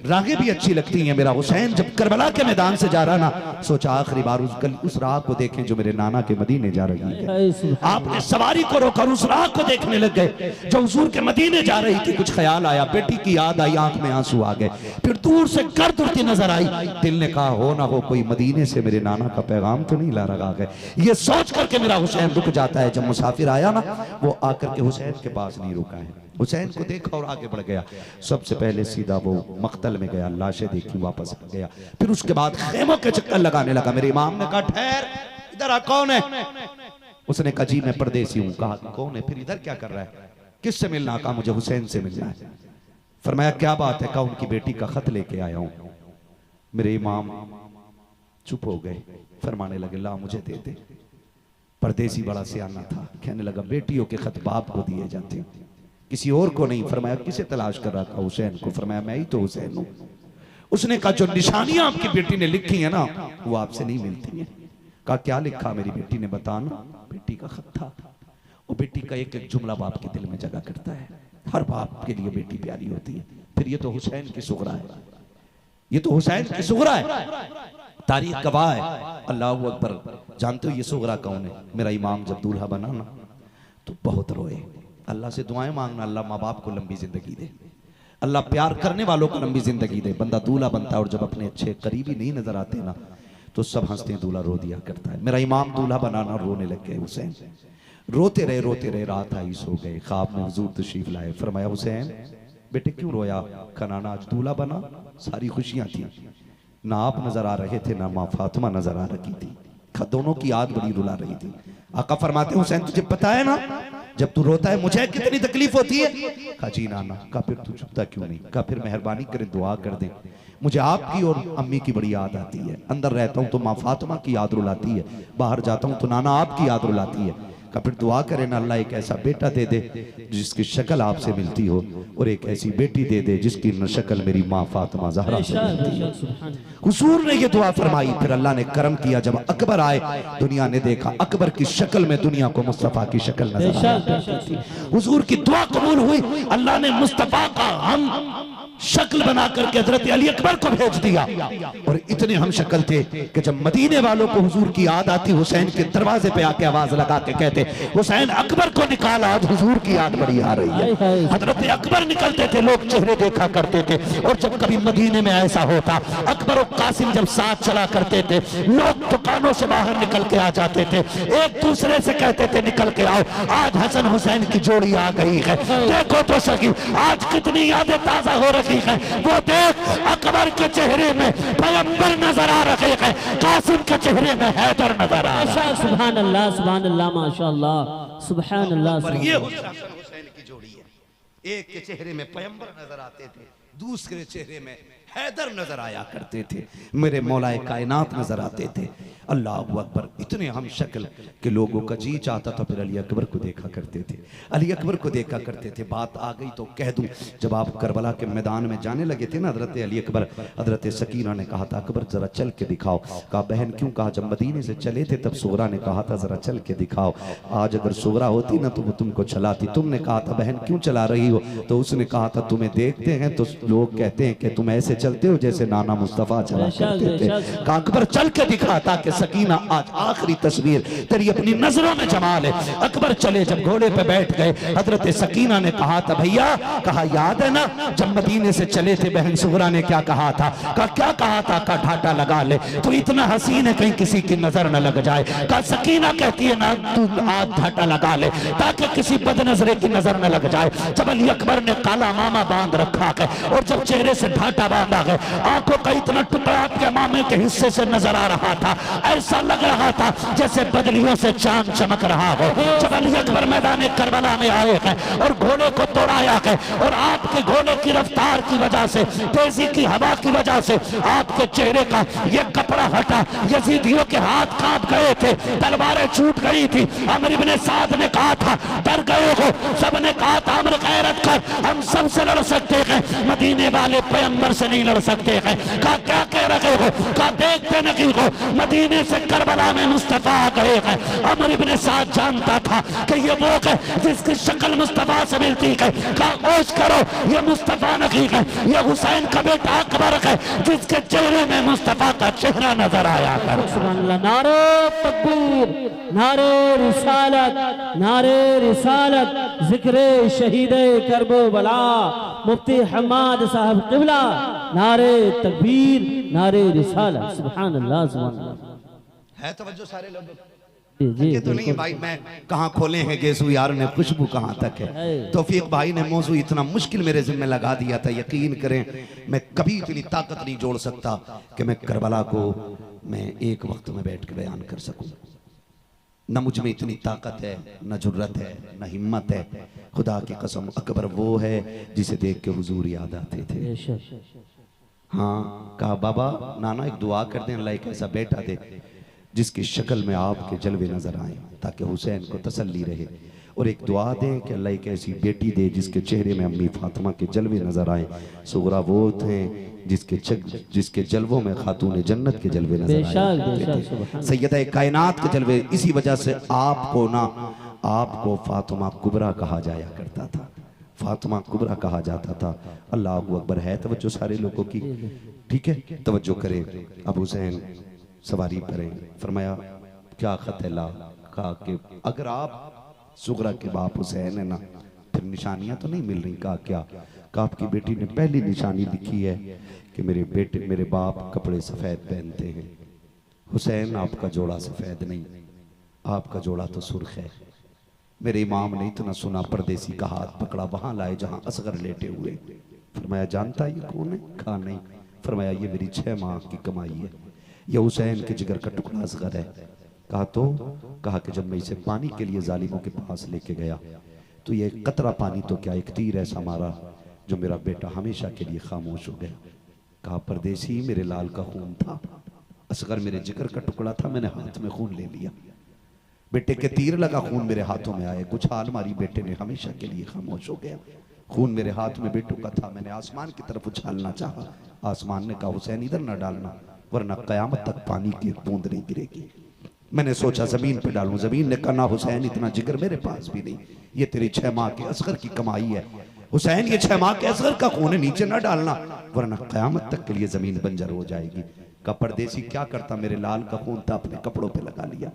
राहें भी अच्छी लगती हैं। मेरा हुसैन जब करबला के मैदान से जा रहा ना, सोचा आखिरी बार उस राह को देखें जो मेरे नाना के मदीने जा रही है। आपने सवारी को रोका, उस राह को देखने लग गए जो हुजूर के मदीने जा रही थी। कुछ ख्याल आया, बेटी की याद आई, आंख में आंसू आ गए। फिर दूर से गर्द उड़ती नजर आई। दिल ने कहा हो ना हो कोई मदीने से मेरे नाना का पैगाम तो नहीं ला रहा है। ये सोच करके मेरा हुसैन रुक जाता है। जब मुसाफिर आया ना, वो आकर के हुसैन के पास नहीं रुका है, हुसैन को देखा और आगे बढ़ गया। सबसे पहले सीधा वो मक्तल में गया, लाशें देखी, वापस आ गया। फिर उसके बाद खेमों के चक्कर लगाने लगा। मेरे इमाम ने कहा ठहर, इधर आ, कौन है? उसने कहा जी मैं परदेसी हूँ। कहा कौन है? फिर इधर क्या कर रहा है? किससे मिलना? कहा मुझे हुसैन से मिलना है। फरमाया क्या बात है? कहा उनकी बेटी का खत लेके आया हूँ। मेरे इमाम चुप हो गए, फरमाने लगे ला मुझे दे दे। परदेसी बड़ा सियाना था, कहने लगा बेटियों के खत बाप को दिए जाते हैं, किसी और को नहीं। फरमाया किसे तलाश कर रहा था? हुसैन को। फरमाया मैं ही तो हुसैन हूं। उसने कहा जो निशानियां आपकी बेटी ने लिखी है ना, वो आपसे नहीं मिलती हैं। कहा क्या लिखा? मेरी बेटी ने बताना। बेटी का खत था। वो बेटी का एक एक जुमला बाप के दिल में जगह करता है। हर बाप के लिए बेटी प्यारी होती है। फिर ये तो हुसैन की सुगरा है, ये तो हुसैन की सुगरा है, तारीख गवाह है। अल्लाह अकबर। जानते हो ये सुगरा कौन है? मेरा इमाम जब दूल्हा बना ना, तो बहुत रोए। अल्लाह से दुआएं मांगना, अल्लाह माँ बाप को लंबी जिंदगी दे, अल्लाह प्यार करने वालों को लंबी जिंदगी दे। बंदा दूल्हा बनता है और जब अपने अच्छे करीबी नहीं नजर आते ना, तो सब हंसते हैं, दूल्हा रो दिया करता है। मेरा इमाम दूल्हा बनाना, रोने लग गए हुसैन। रोते रहे, रात आई, सो गए। ख्वाब में हुजूर तशरीफ लाए। फरमाया हुसैन बेटे क्यों रोया? खनाना आज दूल्हा बना, सारी खुशियां थी, ना आप नजर आ रहे थे ना माँ फातिमा नजर आ रही थी। दोनों की याद बड़ी रुला रही थी। आका फरमाते हुसैन तुझे पता है ना जब तू रोता है मुझे कितनी तकलीफ होती है? कहा जी नाना। कहा फिर तू चुपता क्यों नहीं? कहा फिर मेहरबानी करें दुआ कर दे, मुझे आपकी और अम्मी की बड़ी याद आती है। अंदर रहता हूँ तो माँ फातिमा की याद रुलाती है, बाहर जाता हूँ तो नाना आपकी याद रुलाती है। कहा फिर दुआ करें ना अल्लाह एक ऐसा बेटा दे दे जिसकी शक्ल आपसे मिलती हो, और एक ऐसी बेटी दे दे जिसकी न शक्ल मेरी माँ फातिमा ज़हरा से मिलती हो। हुजूर ने ये दुआ फरमाई। फिर अल्लाह ने करम किया, जब अकबर आए दुनिया ने देखा अकबर की शक्ल में दुनिया को मुस्तफा की शक्ल नजर आई। हुजूर की दुआ कबूल हुई। अल्लाह ने मुस्तफा का हम शक्ल बना करके हजरत अली अकबर को भेज दिया। और इतने हम शक्ल थे कि जब मदीने वालों को हुजूर की याद आती, हुसैन के दरवाजे पे आके आवाज लगा के कहते, हुसैन अकबर को निकाला, आज हुजूर की याद बड़ी आ रही है। हजरत अकबर निकलते थे, लोग चेहरे देखा करते थे। और जब कभी मदीने में ऐसा होता, अकबर और कासिम जब साथ चला करते थे, लोग दुकानों से बाहर निकल के आ जाते थे, एक दूसरे से कहते थे निकल के आओ, आज हसन हुसैन की जोड़ी आ गई है, देखो तो सही आज कितनी यादें ताजा हो रही है। वो देख, अकबर के चेहरे में पैगंबर नजर आ रहे हैं, कासिम के चेहरे में हैदर नजर आ रहा है। सुभान अल्लाह, सुभान अल्लाह, माशाअल्लाह, सुभान अल्लाह। पर ये हुसैन की जोड़ी है, एक के चेहरे में पैगंबर नजर आते थे, दूसरे चेहरे में हैदर नजर आया करते थे, मेरे मौलाए कायनात नजर आते थे। अल्लाह अकबर, इतने हम शक्ल के लोगों का जी चाहता था फिर अली अकबर को देखा करते थे, अली अकबर को देखा करते थे। बात आ गई तो कह दूं, जब आप करबला के मैदान में जाने लगे थे ना, हजरत अली अकबर, हजरत सकीना ने कहा था अकबर जरा चल के दिखाओ। कहा बहन क्यों? कहा जब मदीने से चले थे तब सुगरा ने कहा था जरा चल के दिखाओ, आज अगर सुगरा होती ना तो वो तुमको चलाती। तुमने कहा था बहन क्यों चला रही हो? तो उसने कहा था तुम्हें देखते हैं तो लोग कहते हैं कि तुम ऐसे चलते हो जैसे नाना मुस्तफा चला करते थे। कहा अकबर चल के दिखा ताकि सकीना आज आखिरी तस्वीर तेरी अपनी नजरों में जमा ले। अकबर चले, जब घोड़े पे बैठ गए, हजरत सकीना ने कहा था भैया, कहा याद है ना जब मदीने से चले थे बहन सुगरा ने क्या कहा था? कहा क्या कहा था? कहा ढाटा लगा ले, तू इतना हसीन है कहीं किसी की नजर न लग जाए। कहा सकीना कहती है ना तू आज ढाटा लगा ले ताकि किसी बदनजरे की नजर न लग जाए। जब अली अकबर ने काला मामा बांध रखा है और जब चेहरे से ढाटा बांधा है, आंखों का इतना टुकड़ा आपके मामे के हिस्से से नजर आ रहा था, ऐसा लग रहा था जैसे बदलियों से चांद चमक रहा हो। जब अली अकबर मैदान करबला में आए हैं और घोड़े को तोड़ाया है और आपके घोड़े की रफ्तार की वजह से, तेजी की हवा की वजह से आपके चेहरे का ये कपड़ा हटा, यजीदियों के हाथ कांप गए थे, तलवारें छूट गई थी। अमर इब्ने साद ने कहा था डर गए हो, सबने कहा था अमर गैरत कर, हम सबसे लड़ सकते हैं, मदीने वाले पैगंबर से नहीं लड़ सकते हैं। कहा क्या कह रहे हो? कहा देखते नहीं हो मदीने से करबला में मुस्तफा आ गए हैं। अमर इब्ने साद जानता था कि ये वो है जिसकी शक्ल मुस्तफा से मिलती है। कहा ओश करो, ये मुस्तफा नहीं है, ये हुसैन का बेटा अकबर है जिसके चेहरे में मुस्तफा का चेहरा नजर आया कर। सुभान अल्लाह, नारे तकबीर, नारे रिसालत, नारे रिसालत, जिक्रे शहीदे करबला मुफ्ती हम्माद साहब क़िबला, नारे तकबीर, नारे रिसालत। सुभान अल्लाह, सुभान अल्लाह। है तवज्जो सारे लोग? जी ये तो नहीं भाई, मैं कहाँ खोले हैं गेसू यार ने, खुशबू कहाँ तक है। तौफीक भाई ने मौजू इतना मुश्किल मेरे जिम्मे लगा दिया था, यकीन करें मैं कभी इतनी ताकत नहीं जोड़ सकता कि मैं करबला को मैं एक वक्त में बैठ के बयान कर सकूं। न मुझ में इतनी ताकत है, न जुर्रत है, न हिम्मत है। खुदा की कसम अकबर वो है जिसे देख के हुजूर याद आते थे। हाँ कहा बाबा नाना एक दुआ कर दें, अल्लाह एक ऐसा बेटा दे जिसकी शक्ल में आपके जलवे नजर आए ताकि हुसैन को तसल्ली रहे, और एक दुआ दें कि अल्लाह एक ऐसी बेटी दे जिसके चेहरे में अम्मी फातिमा के जलवे नजर आए। सुगरा वो थे जिसके जलवों में खातून जन्नत के जलवे नजर आए, सैयदा कायनात के जलवे। इसी वजह से आपको फातिमा कुबरा कहा जाया करता था, फातिमा कुबरा कहा जाता था। अल्लाह अकबर है तवज्जो सारे लोगों की, ठीक है तवज्जो करें। अब हुसैन सवारी करें, फरमाया क्या खत है ला? कहा कि अगर आप सुगरा के बाप हुसैन है ना फिर निशानियां तो नहीं मिल रही। कहा क्या? कहा आपकी बेटी ने पहली निशानी लिखी है कि मेरे बाप कपड़े सफेद पहनते हैं। हुसैन आपका जोड़ा सफेद नहीं, आपका जोड़ा तो सुर्ख है। मेरे इमाम ने इतना सुना, परदेसी का हाथ पकड़ा, वहां लाए जहां असगर लेटे हुए। फरमाया जानता ये कौन है? कहा नहीं। फरमाया ये मेरी 6 माह की कमाई है, यह हुसैन के जिगर का टुकड़ा असगर है। कहा तो? कहा कि जब मैं इसे पानी के लिए जालिमों के पास लेके गया तो ये कतरा पानी तो क्या एक तीर ऐसा मारा जो मेरा बेटा हमेशा के लिए खामोश हो गया। कहा परदेसी मेरे लाल का खून था, असगर मेरे जिगर का टुकड़ा था, मैंने हाथ में खून ले लिया। बेटे के तीर लगा, खून मेरे हाथों में आए, कुछ हाल मारी, बेटे ने हमेशा के लिए खामोश हो गया। खून मेरे हाथ में बेटों का था, मैंने आसमान की तरफ उछालना चाहा, आसमान ने कहा हुसैन इधर न डालना वरना कयामत तक पानी की बूंद नहीं गिरेगी। मैंने सोचा जमीन पे डालूं, जमीन ने कहा ना हुसैन इतना जिगर मेरे पास भी नहीं, ये तेरी 6 माह के असगर की कमाई है। हुसैन ये 6 माह के असगर का खून है, नीचे ना डालना वरना कयामत तक के लिए जमीन बंजर हो जाएगी। का परदेसी क्या करता, मेरे लाल का खून था अपने कपड़ों पे लगा लिया,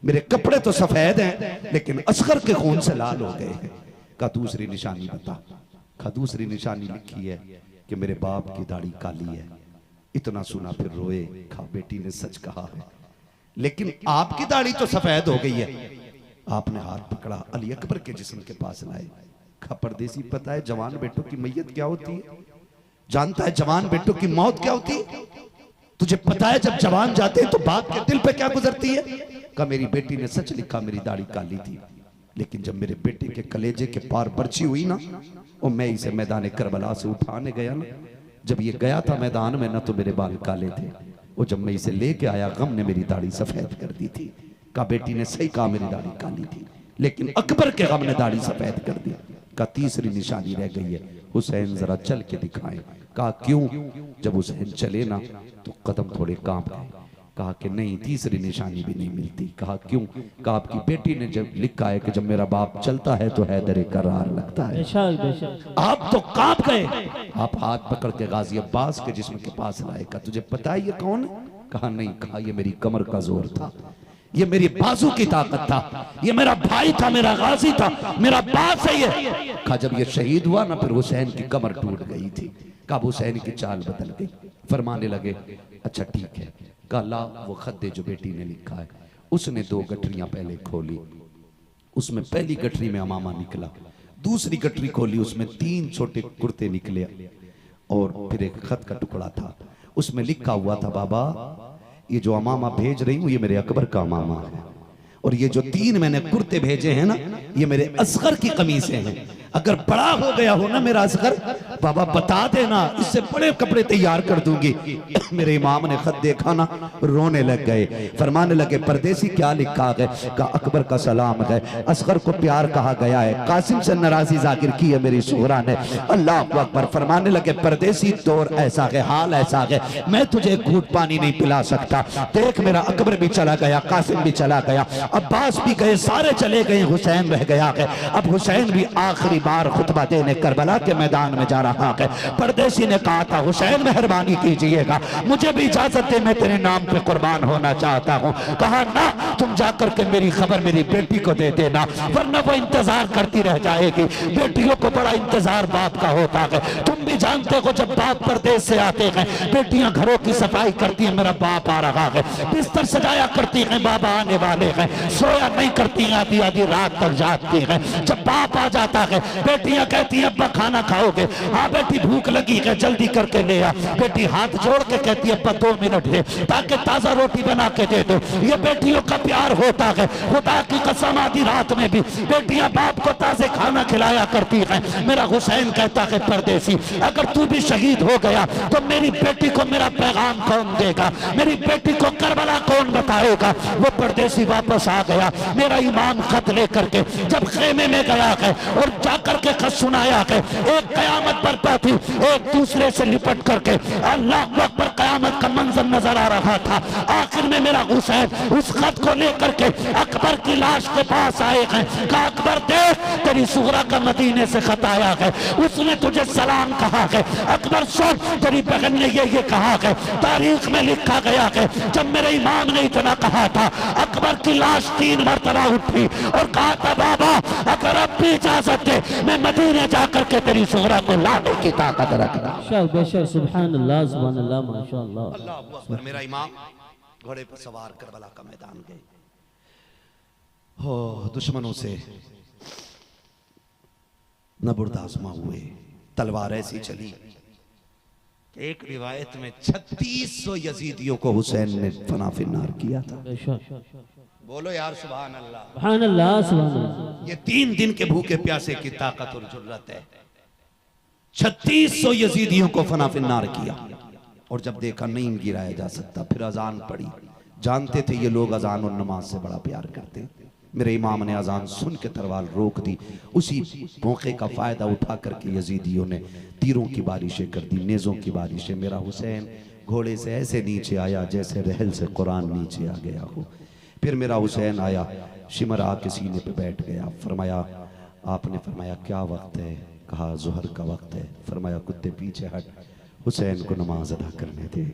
मेरे कपड़े तो सफेद हैं लेकिन असगर के खून से लाल हो गए हैं। का दूसरी निशानी बता। का दूसरी निशानी लिखी है कि मेरे बाप की दाढ़ी काली है। इतना सुना फिर रोए। कहा बेटी ने सच कहा है, लेकिन आपकी दाढ़ी तो सफेद हो गई है। आपने हाथ पकड़ा, अली अकबर के जिस्म के पास लाए। कहा परदेसी पता है जवान बेटों की मैयत क्या होती है? जानता है जवान बेटों की मौत क्या होती है? तुझे पता है जब जवान जाते हैं तो बाप के दिल पे क्या गुजरती है? कहा मेरी बेटी ने सच लिखा, मेरी दाढ़ी काली थी, लेकिन जब मेरे बेटे के कलेजे के पार बर्छी हुई ना, और मैं इसे मैदान करबला से उठाने गया ना, जब ये गया था मैदान में ना तो मेरे बाल काले थे, और जब मैं इसे लेके आया गम ने मेरी दाढ़ी सफेद कर दी थी। का बेटी ने सही कहा, मेरी दाढ़ी काली थी, लेकिन अकबर के गम ने दाढ़ी सफेद कर दी। का तीसरी निशानी रह गई है, हुसैन जरा चल के दिखाएं। कहा क्यों? जब हुसैन चले ना तो कदम थोड़े कांप गए। कहा कि नहीं, तीसरी निशानी भी नहीं मिलती। कहा क्यों? कहा आपकी बेटी ने जब लिखा है कि जब मेरा बाप चलता है तो हैदर करार लगता है। आप तो कांप गए। आप हाथ पकड़ के गाजी अब्बास के जिस्म के पास लाए। कहा तुझे पता है ये कौन है? कहा नहीं। कहा ये मेरी कमर का जोर था, ये मेरी बाजू की ताकत था, ये मेरा भाई था, मेरा गाजी था, मेरा बाप है ये। कहा जब ये शहीद हुआ ना फिर हुसैन की कमर टूट गई थी। कहा हुसैन की चाल बदल गई। फरमाने लगे अच्छा ठीक है। कहा ला वो खत दे जो बेटी ने लिखा है। उसने 2 गठरियां पहले खोली, उसमें पहली गठरी में अमामा निकला, दूसरी गठरी खोली उसमें 3 छोटे कुर्ते निकले, और फिर एक खत का टुकड़ा था, उसमें लिखा हुआ था बाबा ये जो अमामा भेज रही हूं ये मेरे अकबर का अमामा है, और ये जो 3 मैंने कुर्ते भेजे हैं ना ये मेरे असगर की कमीजें हैं। अगर बड़ा हो गया हो ना मेरा असगर, बाबा बता देना, इससे बड़े कपड़े तैयार कर दूंगी। मेरे इमाम ने खत देखा ना रोने लग गए। फरमाने लगे परदेसी क्या लिखा है? का अकबर का सलाम है, असगर को प्यार कहा गया है, कासिम से नाराजी जाहिर की है मेरी सुहरा ने। अल्लाह अकबर। फरमाने लगे परदेसी दौर ऐसा है, हाल ऐसा है, मैं तुझे घूट पानी नहीं पिला सकता। देख मेरा अकबर भी चला गया, कासिम भी चला गया, अब्बास भी गए, सारे चले गए, हुसैन रह गया है। अब हुसैन भी आखिरी बार खुतबा देने करबला के मैदान में जा रहा है। परदेसी ने कहा था हुसैन मेहरबानी कीजिएगा, मुझे भी इजाजत दे, मैं तेरे नाम पे कुर्बान होना चाहता हूँ। कहा ना, तुम जाकर के मेरी खबर मेरी बेटी को दे देना, वरना वो इंतजार करती रह जाएगी। बेटियों को बड़ा इंतजार बाप का होता है। तुम भी जानते हो जब बाप परदेश से आते हैं बेटियां घरों की सफाई करती है, मेरा बाप आ रहा है, बिस्तर सजाया करती है, बाबा आने वाले हैं, सोया नहीं करती है, आधी आधी रात तक जागती है। जब बाप आ जाता है बेटियां कहती हैं अब्बा खाना खाओगे? हाँ बेटी भूख लगी है जल्दी करके ले आ। बेटी हाथ जोड़ के कहती है अब्बा 2 मिनट दे ताकि ताजा रोटी बना के दे दो। ये बेटियों का प्यार होता है। खुदा की कसम आधी रात में भी बेटियां बाप को ताजे खाना खिलाया करती हैं। मेरा हुसैन कहता है परदेसी अगर तू भी शहीद हो गया तो मेरी बेटी को मेरा पैगाम कौन देगा? मेरी बेटी को करबला कौन बताएगा? वो परदेसी वापस आ गया। मेरा इमाम खत लेकर के जब खेमे में गया है और जाकर के खत सुनाया है, एक कयामत बरपा थी, एक दूसरे से लिपट करके अल्लाह अकबर कयामत का मंजर नजर आ रहा था। आखिर में मेरा हुसैन उस खत को लेकर के अकबर की लाश के पास आए हैं। कहा अकबर देख तेरी सुगरा का मदीने से खत आया है, उसने तुझे सलाम कहा है। अकबर सुन तेरी बहन ने ये कहा है, तारीख में लिखा गया है जब मेरे इमाम ने इतना कहा था अकबर की लाश 3 मरतबा उठी और कहा था बाबा अगर अब भी इजाजत दे मैं मदीने जाकर के तेरी सुगरा को लाने की ताकत रखना। सुभान अल्लाह सुभान अल्लाह माशाअल्लाह। अल्लाह अकबर। मेरा इमाम घोड़े पर सवार करबला का मैदान गए। हो दुश्मनों से न बुर्दाश्त हुए, तलवार ऐसी चली। एक रिवायत में 3600 यजीदियों को हुसैन ने फना फिन्नार किया था। बोलो यार सुभान अल्लाह। सुभान अल्लाह सुभान अल्लाह। ये 3 दिन के भूखे प्यासे की ताकत और जुर्रत है। 3600 यजीदियों को फना फिन्नार किया, और जब देखा नहीं गिराया जा सकता फिर अजान पड़ी। जानते थे ये लोग अजान और नमाज से बड़ा प्यार करते। मेरे इमाम ने अजान सुन के तलवार रोक दी। उसी मौके का फायदा उठा करके यजीदियों ने तीरों की बारिशें कर दी, नेज़ों की बारिशें। मेरा हुसैन घोड़े से ऐसे नीचे आया जैसे रहल से कुरान नीचे आ गया हो। फिर मेरा हुसैन आया, शिमर आके सीने पे बैठ गया। फरमाया आपने फरमाया क्या वक्त है? कहा ज़ुहर का वक्त है, फरमाया कुत्ते पीछे हट, हुसैन को नमाज अदा करने दे,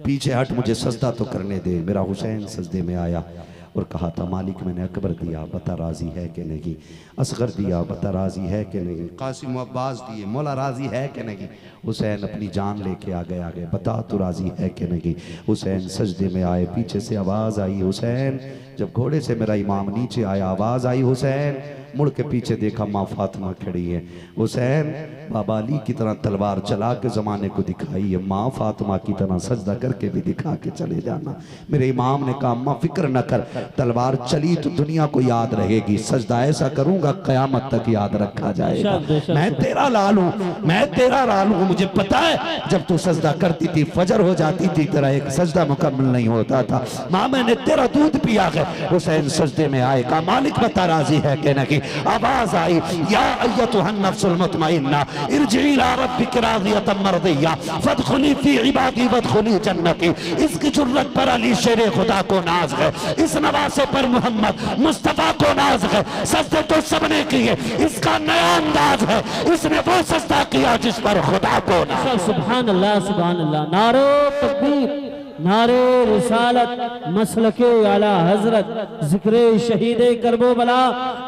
पीछे हट, मुझे सजदा तो करने दे। मेरा हुसैन सजदे में आया और कहा था मालिक मैंने अकबर दिया, बता राजी है कि नहीं, असगर दिया, बता राजी है कि नहीं, कासिम अब्बास दिए, मौला राजी है कि नहीं। हुसैन अपनी जान लेके आगे बता तू राजी है कि नहीं। हुसैन सजदे में आए, पीछे से आवाज़ आई हुसैन, जब घोड़े से मेरा इमाम नीचे आया आवाज़ आई हुसैन, मुड़ के पीछे देखा माँ फातिमा खड़ी है। हुसैन बाबा अली की तरह तलवार चला के ज़माने को दिखाई है, माँ फातिमा की तरह सजदा करके भी दिखा के चले जाना। मेरे इमाम ने कहा अम्मा फिक्र न कर, तलवार चली तो दुनिया को याद रहेगी, सजदा ऐसा करूंगा क़यामत तक याद रखा जाएगा। मैं तेरा लाल हूँ, मैं तेरा लाल हूँ, मुझे पता है जब तू सजदा करती थी फजर हो जाती थी, तेरा एक सजदा मुकम्मल नहीं होता था। माँ मैंने तेरा दूध पिया है। हुसैन सजदे में आए, कहा मालिक बता राजी है कि नहीं। आवाज आई या अय्यतुहन नफ्सुल मुतमइन्ना इरजिई इला रब्बिकी राज़ियतन मर्दिय्या फदखुली फी इबादी वदखुली जन्नती। इसकी जुर्रत पर अली शेरे खुदा को नाज है, इस नवासे पर मोहम्मद मुस्तफा को नाज है। सजदे तो सबने किए, इसका नया अंदाज है, इसने वो सजदा किया जिस पर खुदा को नाज। सुभान अल्लाह सुभान अल्लाह। नारे तकबीर, नारे रिसालत, मसलके आला हजरत, जिक्रे शहीदे करबला,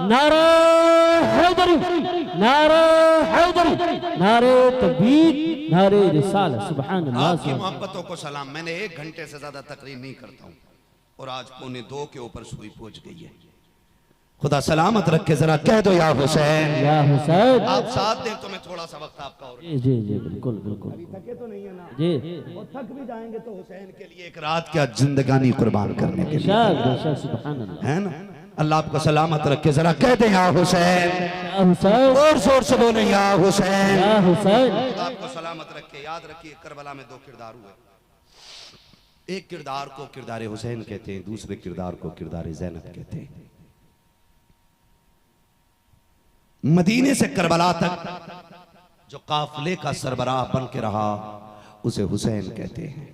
नारे हैदरी, नारे हैदरी, नारे तकबीर, नारे रिसालत। सुभान अल्लाह। आपकी मोहब्बतों को सलाम। मैंने 1 घंटे से ज्यादा तकरीर नहीं करता हूँ और आज 1:45 के ऊपर सुई पहुंच गई है। खुदा सलामत रखे, जरा कह दो या हुसैन, या हुसैन। आप साथ दें तो मैं थोड़ा सा वक्त आपका और जी जी जी बिल्कुल बिल्कुल। थके तो नहीं है ना जी और थक भी जाएंगे तो हुसैन के लिए एक रात क्या जिंदगानी कुर्बान करने के लिए, बेशक बेशक। सुभान अल्लाह। है ना। अल्लाह आपको सलामत रखे, जरा कह दे या हुसैन, या हुसैन, और जोर से बोले या हुसैन। या हुसैन। खुदा आपको सलामत रखे। याद रखिए करबला में 2 किरदार हुए, एक किरदार को किरदार हुसैन कहते हैं, दूसरे किरदार को किरदार ज़ैनब कहते हैं। मदीने से करबला तक जो काफिले का सरबराह बन के रहा उसे हुसैन कहते हैं।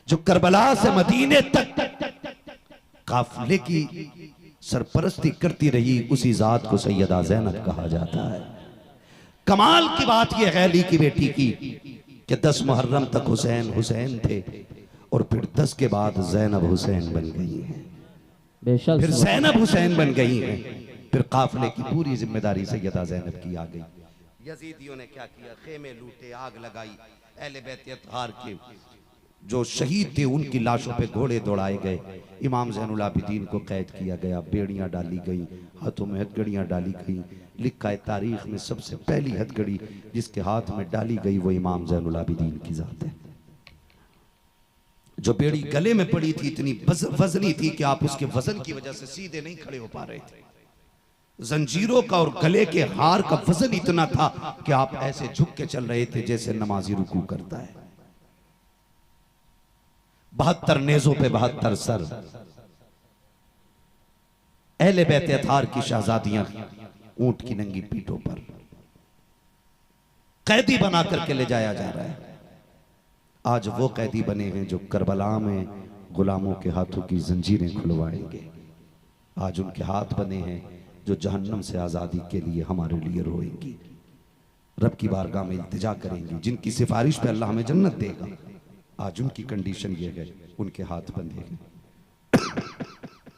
जो करबला से मदीने तक काफिले की सरपरस्ती करती रही उसी जात को सैयदा ज़ैनब कहा जाता है। कमाल की बात यह है अली की बेटी की कि 10 मुहर्रम तक हुसैन हुसैन थे और फिर 10 के बाद ज़ैनब हुसैन बन गई हैं, बेशक। फिर ज़ैनब हुसैन बन गई हैं, फिर काफिले की पूरी जिम्मेदारी सैयदा ज़ैनब की आ गई। यजीदियों ने क्या किया, खेमे लूटे, आग लगाई, अहले बैत अतहार के जो शहीद थे उनकी लाशों पे घोड़े दौड़ाए गए, इमाम ज़ैनुल आबिदीन को कैद किया गया, बेड़ियां डाली गई, हाथों में हथकड़ियां डाली गई। लिखा है तारीख में सबसे पहली हथकड़ी जिसके हाथ में डाली गई वो इमाम ज़ैनुल आबिदीन की जात है। जो बेड़ी गले में पड़ी थी इतनी वजनी थी कि आप उसके वजन की वजह से सीधे नहीं खड़े हो पा रहे थे। जंजीरों का और गले के हार का वजन इतना था कि आप ऐसे झुक के चल रहे थे जैसे नमाजी रुकू करता है। 72 नेजों पे 72 सर। अहले बैत अतहार की शहजादियां ऊंट की नंगी पीठों पर कैदी बना करके ले जाया जा रहा है। आज वो कैदी बने हैं जो करबला में गुलामों के हाथों की जंजीरें खुलवाएंगे। आज उनके हाथ बने हैं जो जहन्नम से आज़ादी के लिए हमारे लिए रोएंगी, रब की बारगाह में इल्तिजा करेंगी, जिनकी सिफारिश पे अल्लाह हमें जन्नत देगा। आज उनकी कंडीशन ये है, उनके हाथ बंधे हैं।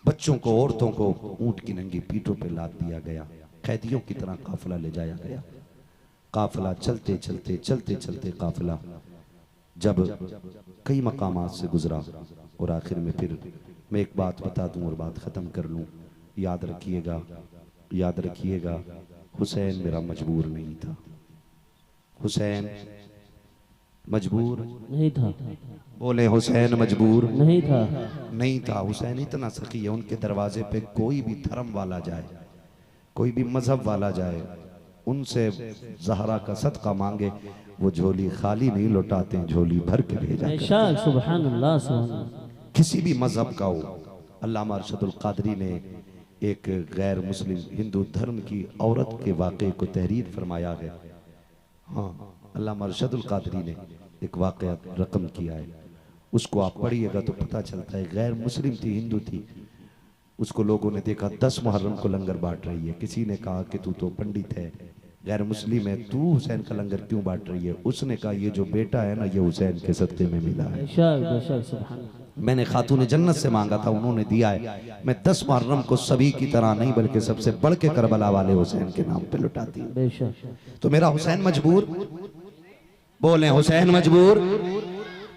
बच्चों को, औरतों को ऊंट की नंगी पीठों पे लाद दिया गया, कैदियों की तरह काफिला ले जाया गया। काफिला चलते चलते चलते चलते काफिला जब कई मकामात से गुजरा और आखिर में फिर मैं एक बात बता दूं और बात ख़त्म कर लूं। याद रखिएगा, याद रखिएगा, हुसैन मेरा मजबूर नहीं था। हुसैन मजबूर नहीं था। बोले हुसैन मजबूर नहीं था। नहीं था। हुसैन इतना सखी है, उनके दरवाजे पे कोई भी धर्म वाला जाए, कोई भी मजहब वाला जाए, उनसे ज़हरा का सदका मांगे, वो झोली खाली नहीं लौटाते, झोली भर के भेजा। सुभान अल्लाह सुभान अल्लाह। किसी भी मजहब का हो। अल्लामा अरशदुल क़ादरी ने एक गैर मुस्लिम हिंदू धर्म की औरत के वाक़े को तहरीर फरमाया है। हाँ, अल्लामा अरशदुल क़ादरी ने एक वाक़या रकम किया है, उसको आप पढ़िएगा तो पता चलता है। गैर मुस्लिम थी, हिंदू थी, उसको लोगों ने देखा 10 मुहर्रम को लंगर बांट रही है। किसी ने कहा कि तू तो पंडित है, गैर मुस्लिम है, तू हुसैन का लंगर क्यों बांट रही है? उसने कहा ये जो बेटा है ना ये हुसैन के सदक़े में मिला है। बेशक बेशक सुभान अल्लाह। मैंने खातून जन्नत से मांगा था, उन्होंने दिया है। मैं 10 मुहर्रम को सभी की तरह नहीं बल्कि सबसे बढ़ के करबला वाले हुसैन के नाम पे लुटाती हूँ। बेशक तो मेरा हुसैन मजबूर, बोले हुसैन मजबूर,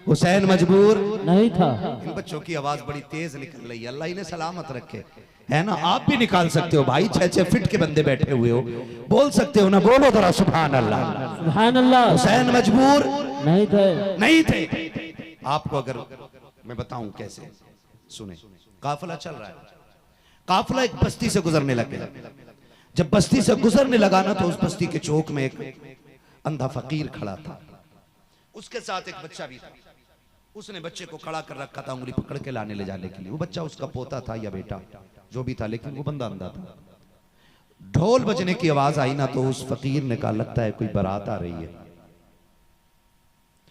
हुसैन मजबूर नहीं था। इन बच्चों की आवाज बड़ी तेज निकल रही है, अल्लाह इन्हें सलामत रखे, है ना। आप भी निकाल सकते हो भाई, 6-6 फीट के बंदे बैठे हुए हो, बोल सकते हो ना, बोलो जरा सुभान अल्लाह। सुभान अल्लाह। हुसैन मजबूर नहीं थे। नहीं थे। आपको अगर मैं बताऊं कैसे, सुने। काफिला चल रहा है, काफिला एक बस्ती से गुजरने लग गया। जब बस्ती से गुजरने लगा ना तो उस बस्ती के चौक में एक अंधा फकीर खड़ा था, उसके साथ एक बच्चा भी था। उसने बच्चे को खड़ा कर रखा था उंगली पकड़ के लाने ले जाने के लिए। वो बच्चा उसका पोता था या बेटा जो भी था, लेकिन वो बंदा अंधा था। ढोल बजने की आवाज आई ना तो उस फकीर ने कहा लगता है कोई बारात आ रही है,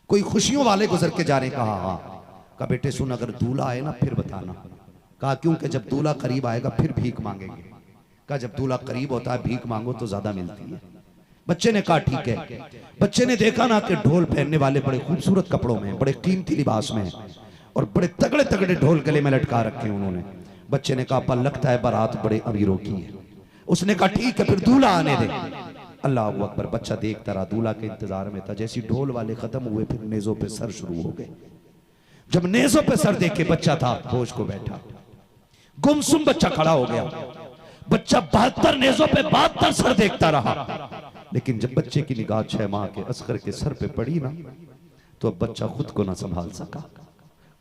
कोई खुशियों वाले गुजर के जा रहे हैं। कहा हाँ। कहा बेटे सुन, अगर दूल्हा आए ना फिर बताना। कहा क्योंकि जब दूल्हा करीब आएगा फिर भीख मांगेंगे। कहा जब दूल्हा करीब होता है भीख मांगो तो ज्यादा मिलती है। बच्चे ने कहा ठीक है। बच्चे ने देखा ना कि ढोल पहनने वाले बड़े खूबसूरत कपड़ों में, बड़े कीमती लिबास में और बड़े तगड़े तगड़े ढोल गले में लटका रखे उन्होंने। बच्चे ने कहा पर लगता है बारात बड़े अमीरों की है। उसने कहा ठीक है फिर दूल्हा आने दे। अल्लाह अकबर। बच्चा देखता रहा, दूल्हा के इंतजार में था। जैसी ढोल वाले खत्म हुए फिर नेजों पे सर शुरू हो गए। जब नेजों पे सर देख के बच्चा था होश को बैठा, गुमसुम बच्चा खड़ा हो गया। बच्चा 72 नेजों पे 72 सर देखता रहा, लेकिन जब बच्चे की निगाह 6 माह के असगर के सर पे पड़ी ना तो अब बच्चा खुद को ना संभाल सका।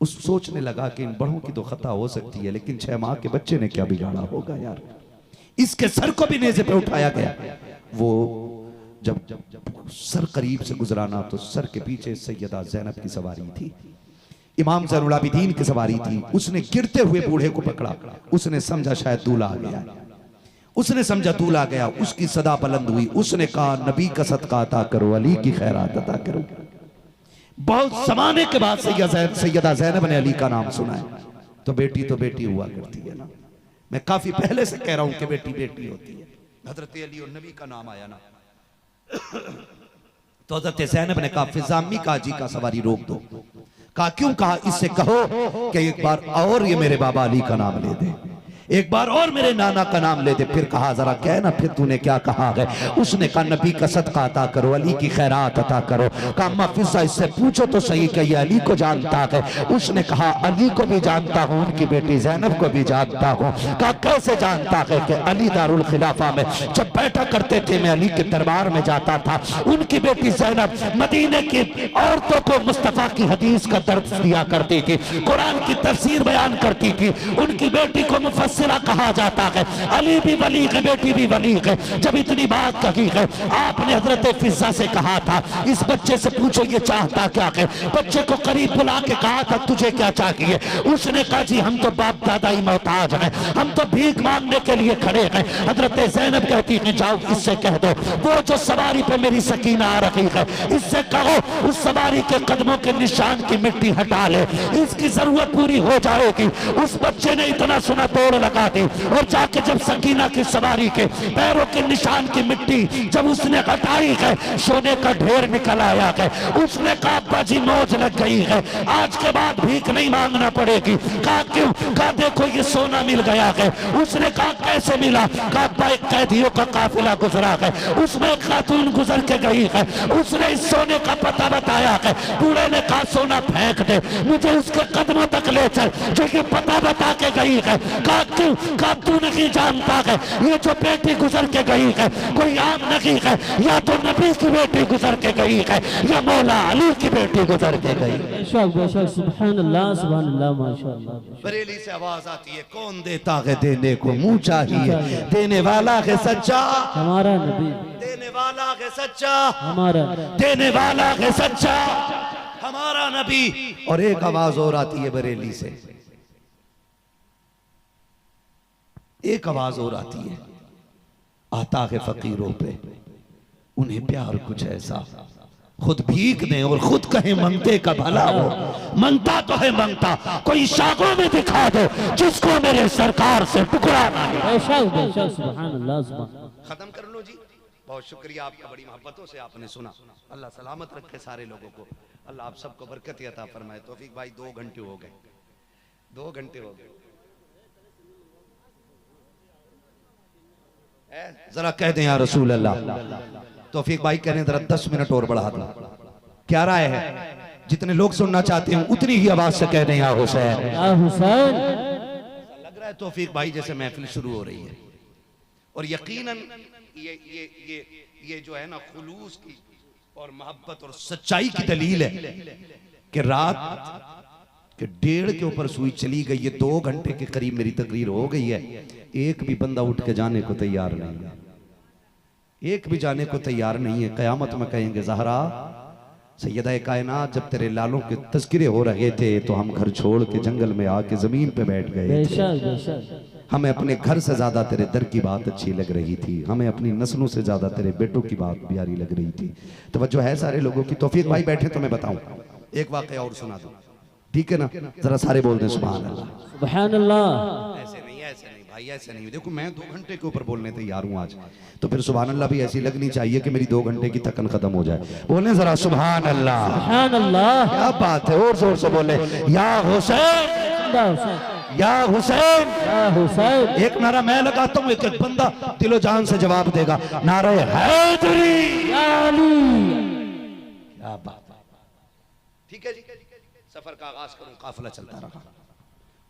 उस सोचने लगा कि इन बड़ों की तो खता हो सकती है, लेकिन 6 माह के बच्चे ने क्या बिगाड़ा होगा यार। इसके सर को भी नेज़े पे उठाया गया। वो जब सर करीब से गुजराना तो सर के पीछे सैयदा ज़ैनब की सवारी थी, इमाम ज़ैनुल आबिदीन की सवारी थी। उसने गिरते हुए बूढ़े को पकड़ा। उसने समझा शायद दूल्हा आ गया, उसने समझा दूल्हा गया। उसकी सदा बुलंद हुई। उसने कहा नबी का सदका अता करो, अली की खैरात अता करो। बहुत जमाने के बाद सैयदा ज़ैनब ने अली का नाम सुना है। तो बेटी हुआ करती है ना। मैं काफी पहले से कह रहा हूं कि बेटी बेटी होती है। हजरत अली और नबी का नाम आया ना तो हजरत ज़ैनब ने कहा फिजामी काजी का सवारी रोक दो। कहा क्यों? कहा इससे कहो कि एक बार और ये मेरे बाबा अली का नाम ले दे, एक बार और मेरे नाना का नाम ले दे। फिर कहा जरा कह ना फिर तूने क्या कहा है। उसने कहा नबी का सदका अता करो, अली की खैरात अता करो। कहा अम्मा फिजा इससे पूछो तो सही कि ये अली को जानता है। उसने कहा अली को भी जानता हूँ, उनकी बेटी ज़ैनब को भी जानता हूँ। कहा कैसे जानता है? कि अली दारुल खिलाफा में जब बैठा करते थे मैं अली के दरबार में जाता था। उनकी बेटी ज़ैनब मदीने की औरतों को मुस्तफा की हदीस का दर्स दिया करती थी, कुरान की तफसीर बयान करती थी। उनकी बेटी को मुफस्सिर कहा जाता है। अली भी वली है, बेटी भी वली है। जब इतनी बात कही है आपने हजरत फिजा से कहा था इस बच्चे से पूछो ये चाहता क्या है। बच्चे को करीब बुला के कहा था तुझे क्या चाहिए। उसने कहा जी हम तो बाप दादा ही मोहताज हैं, हम तो भीख मांगने के लिए खड़े हैं। हजरत ज़ैनब कहती है जाओ इससे कह दो वो जो सवारी पे मेरी सकीना आ रही है इससे कहो उस सवारी के कदमों के निशान की मिट्टी हटा ले, इसकी जरूरत पूरी हो जाएगी। उस बच्चे ने इतना सुना दौड़ लगा दी और जाके जब सकीना की सवारी के पैरों के निशान की मिट्टी जब उसने हटाई है सोने का ढेर निकल आया है। उसने कहा अब्बा जी मौज लग गई है, आज के बाद भीख नहीं मांगना पड़ेगी। कहा क्यों? कहा देखो ये सोना मिल गया है। उसने कहा कैसे मिला? कहा अब्बा एक कैदियों का काफिला गुजरा है, उसमें खातून गुजर के गई है, उसने इस सोने का पता बताया है। बूढ़े ने कहा सोना फेंक दे, मुझे उसके कदमों तक ले चल जो ये पता बता के गई है। कहा क्यों? कहा तू नहीं जानता है ये जो बेटी गुजर के गई है कोई आम नहीं है, या तो नबी की बेटी गुजर के गई है या मौला अली की बेटी गुजर के गई। बेशक बेशक सुभान अल्लाह माशाअल्लाह। बरेली से आवाज आती है कौन देता है देने को मुंह चाहिए, देने वाला है सच्चा हमारा नबी, देने वाला है सच्चा हमारा, देने वाला है सच्चा हमारा नबी। और एक आवाज और आती है बरेली से, एक आवाज और आती है आता है फकीरों पे उन्हें प्यार कुछ ऐसा खुद भीख दें और खुद कहें मंगते का भला हो। मंगता तो है मंगता, कोई शागों में दिखा दो जिसको मेरे सरकार से टुकड़ा ना हो। बेशक बेशक सुभान अल्लाह सुभान। खत्म कर लो जी, बहुत शुक्रिया आपका, बड़ी मोहब्बतों से आपने सुना। अल्लाह सलामत रखे सारे लोगों को, अल्लाह आप सबको बरकत अता फरमाए। तौफीक भाई 2 घंटे हो गए, 2 घंटे हो गए। जरा कह दें या रसूल अल्लाह। तौफीक भाई कह रहे जरा 10 मिनट और बढ़ा दो। क्या राय है? जितने लोग सुनना चाहते हैं उतनी ही आवाज से कह दें या हुसैन। या हुसैन। लग रहा है तौफीक भाई जैसे महफिल शुरू हो रही है, और यकीनन ये जो है ना खुलूस की और मोहब्बत और सच्चाई की दलील है कि रात के 1:30 के ऊपर सुई चली गई है, 2 घंटे के करीब मेरी तकरीर हो गई है, एक भी बंदा उठ के जाने को तैयार नहीं है, एक भी जाने को तैयार नहीं है। कयामत में कहेंगे ज़हरा सैयदा कायनात जब तेरे लालों के तज़किरे हो रहे थे तो हम घर छोड़ के जंगल में आके जमीन पे बैठ गए थे। बेशक बेशक। हमें अपने घर से ज्यादा तेरे दर की बात अच्छी लग रही थी, हमें अपनी नस्लों से ज्यादा तेरे बेटों की बात प्यारी लग रही थी। तवज्जो है सारे लोगों की? तौफीक भाई बैठे तो मैं बताऊं, एक वाकया और सुना दूं, ठीक है ना? जरा सारे बोल दें सुभान अल्लाह। सुभान अल्लाह। ऐसे नहीं भाई, ऐसे नहीं। देखो मैं 2 घंटे के ऊपर बोलने तैयार हूँ आज, तो फिर सुभान अल्लाह भी ऐसी लगनी चाहिए कि मेरी 2 घंटे की थकन खत्म हो जाए। बोले जरा सुभान अल्लाह। सुभान अल्लाह। क्या बात है, और जोर से बोले या हुसैन, या हुसैन, या हुसैन। एक नारा मैं लगाता हूँ, एक एक बंदा दिलो जान से जवाब देगा, नारे हैदरी। या अली। क्या बात है, ठीक है जी। सफर का आगाज करूं, काफिला चलता रहा।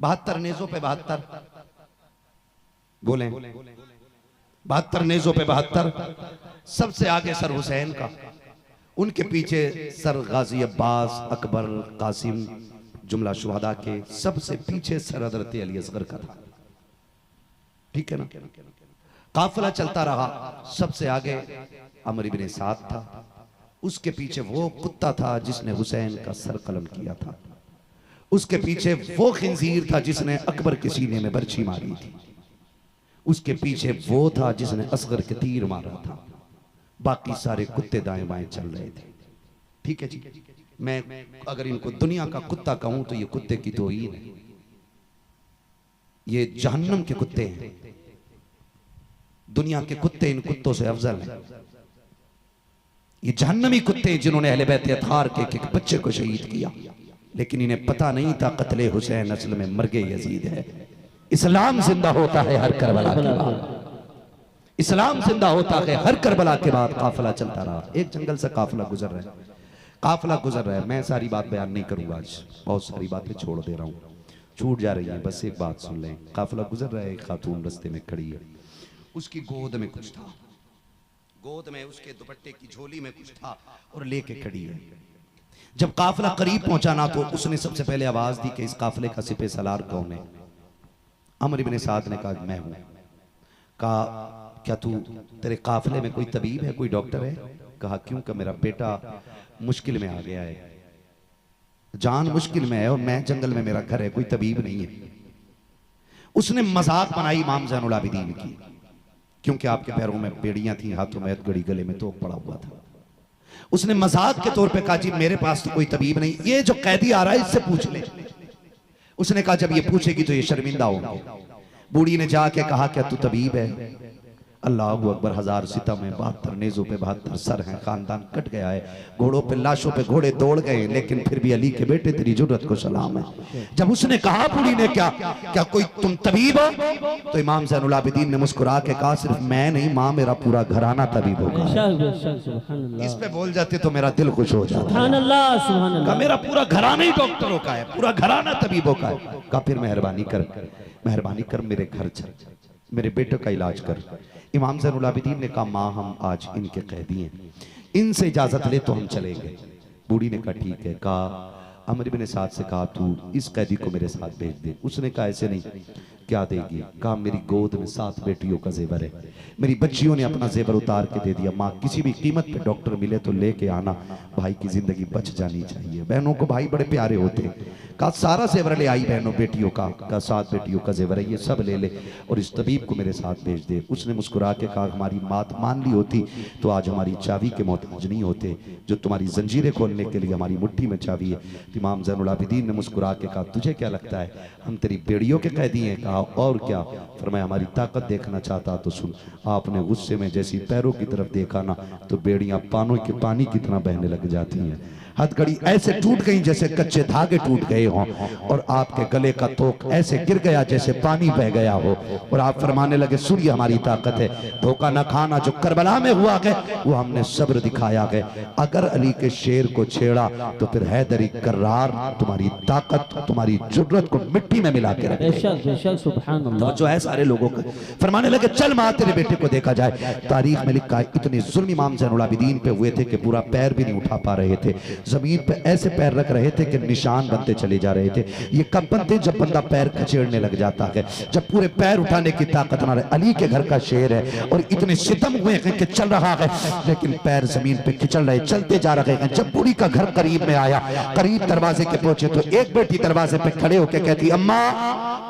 72 नेज़ों पे 72 बोले, 72 नेज़ों पे 72। सबसे आगे सर हुसैन का, उनके पीछे सर गाजी अब्बास, अकबर, कासिम, जुमला शुहदा के। सबसे पीछे सर हज़रत अली असगर का था, ठीक है ना? काफिला चलता रहा। सबसे आगे अमर इब्ने साद था, उसके पीछे वो कुत्ता था जिसने हुसैन का सर कलम किया था, उसके पीछे वो खिंजीर था जिसने अकबर के सीने में बर्छी मारी थी, उसके पीछे वो था जिसने असगर के तीर मारा था। बाकी सारे कुत्ते दाएं बाएं चल रहे थे, ठीक है जी। मैं अगर इनको दुनिया का कुत्ता कहूं तो ये कुत्ते की तौहीन है, ये जहन्नम के कुत्ते हैं। दुनिया के कुत्ते इन कुत्तों से अफजल हैं। ये जहन्नमी कुत्ते जिन्होंने अहले बैत अतार के एक बच्चे को शहीद किया, लेकिन इन्हें पता नहीं था कत्ले हुसैन असल में मर्गे यजीद है। इस्लाम जिंदा होता है हर करबला के बाद, इस्लाम जिंदा होता है हर करबला के बाद। काफिला चलता रहा, एक जंगल से काफिला गुजर रहा है, काफिला गुजर रहा है। मैं सारी बात बयान नहीं करूंगा आज, बहुत सारी बातें छोड़ दे रहा हूँ, छूट जा रही है, बस एक बात सुन लें। काफिला गुजर रहा है, एक खातून रस्ते में खड़ी है, उसकी गोद में कुछ था, गोद में उसके दुपट्टे की झोली में कुछ था और लेके खड़ी है। जब काफिला करीब पहुंचा ना तो उसने सबसे पहले आवाज दी कि इस काफिले का सिपे सलार कौन है? अमर इब्ने साद ने कहा मैं हूं। कहा क्या तू, तेरे काफिले में कोई तबीब है, कोई डॉक्टर है? कहा क्यों? कि मेरा बेटा मुश्किल में आ गया है, जान मुश्किल में है और मैं जंगल में मेरा घर है, कोई तबीब नहीं है। उसने मजाक बनाई इमाम ज़ैनुल आबिदीन की, क्योंकि आपके पैरों में बेड़ियां थी, हाथों में गड़ी, गले में तोप पड़ा हुआ था। उसने मजाक के तौर पे कहा जी मेरे पास तो कोई तबीब नहीं, ये जो कैदी आ रहा है इससे पूछ ले। उसने कहा जब ये पूछेगी तो ये शर्मिंदा होगी। बूढ़ी ने जाके कहा क्या तू तबीब है? अल्लाह अकबर, 1000 सितम में 72 नेज़ों पे 72 सर हैं, खानदान कट गया है, घोड़ों पे लाशों पे घोड़े दौड़ गए, लेकिन फिर भी अली के बेटे तेरी जुर्रत को सलाम है। जब उसने कहा बूढ़ी ने क्या कोई तुम तबीब हो? तो इमाम ज़ैनुल आबिदीन ने मुस्कुरा के कहा सिर्फ मैं नहीं माँ, मेरा पूरा घराना तबीब होगा। इस पे बोल जाते तो मेरा दिल खुश हो जाता। सुभान अल्लाह, सुभान अल्लाह। मेरा पूरा घराना ही डॉक्टरों का है, पूरा घराना तबीबों का है। कहा फिर मेहरबानी कर मेरे घर चल, मेरे बेटे का इलाज कर। इमाम ज़ैनुल आबिदीन ने कहा माँ हम आज इनके कैदी हैं, इनसे इजाजत ले तो हम चलेंगे। बूढ़ी ने कहा ठीक है। कहा अमर इब्ने साद से कहा तू इस कैदी को मेरे साथ भेज दे। उसने कहा ऐसे नहीं, क्या देगी? कहा मेरी गोद में 7 बेटियों का जेवर है, मेरी बच्चियों ने अपना जेवर उतार के दे दिया। माँ किसी भी कीमत पे डॉक्टर मिले तो लेके आना, भाई की जिंदगी बच जानी चाहिए। बहनों को भाई बड़े प्यारे होते हैं। कहा सारा जेवर ले आई बहनों बेटियों का, 7 बेटियों का जेवर है, ये सब ले ले और इस तबीब को मेरे साथ भेज दे। उसने मुस्कुरा के कहा हमारी बात मान ली होती तो आज हमारी चाबी के मोहताज नहीं होते, जो तुम्हारी जंजीरें खोलने के लिए हमारी मुट्ठी में चाबी है। इमाम ज़ैनुल आबिदीन ने मुस्कुरा के कहा तुझे क्या लगता है हम तेरी बेड़ियों के कैदी हैं? कहा कहा और क्या? फरमाया हमारी ताकत देखना चाहता तो सुन। आपने गुस्से में जैसी पैरों की तरफ देखा ना तो बेड़ियां पानी की तरह बहने लग जाती हैं। हथकड़ी ऐसे टूट गई जैसे कच्चे धागे टूट गए हों, और आपके गले का तोक ऐसे गिर गया जैसे पानी बह गया हो। और आप फरमाने लगे सुन ये हमारी ताकत है, धोखा न खाना। जो करबला में हुआ है वो हमने सब्र दिखाया है। अगर अली के शेर को छेड़ा तो फिर हैदरी कर्रार तुम्हारी ताकत तुम्हारी जुर्रत को मिट्टी में मिला के रखे। बेशक बेशक सुभान अल्लाह। जो है सारे लोगों को फरमाने लगे चल मां तेरे बेटे को देखा जाए। तारीख में लिखा है इतने जुल्म इमाम ज़ैनुल आबिदीन पे हुए थे कि पूरा पैर भी नहीं उठा पा रहे थे, जमीन पे ऐसे पैर रख रहे थे कि निशान बनते चले जा रहे थे। ये कब बनते? जब बंदा पैर खचेड़ने लग जाता है, जब पूरे पैर उठाने की ताकत ना रहे। अली के घर का शेर है और इतने सितम हुए हैं कि चल रहा है लेकिन पैर जमीन पे खिंचल रहे, चलते जा रहे हैं। जब बूढ़ी का घर करीब में आया, करीब दरवाजे के पहुंचे तो एक बेटी दरवाजे पे खड़े होकर कहती अम्मा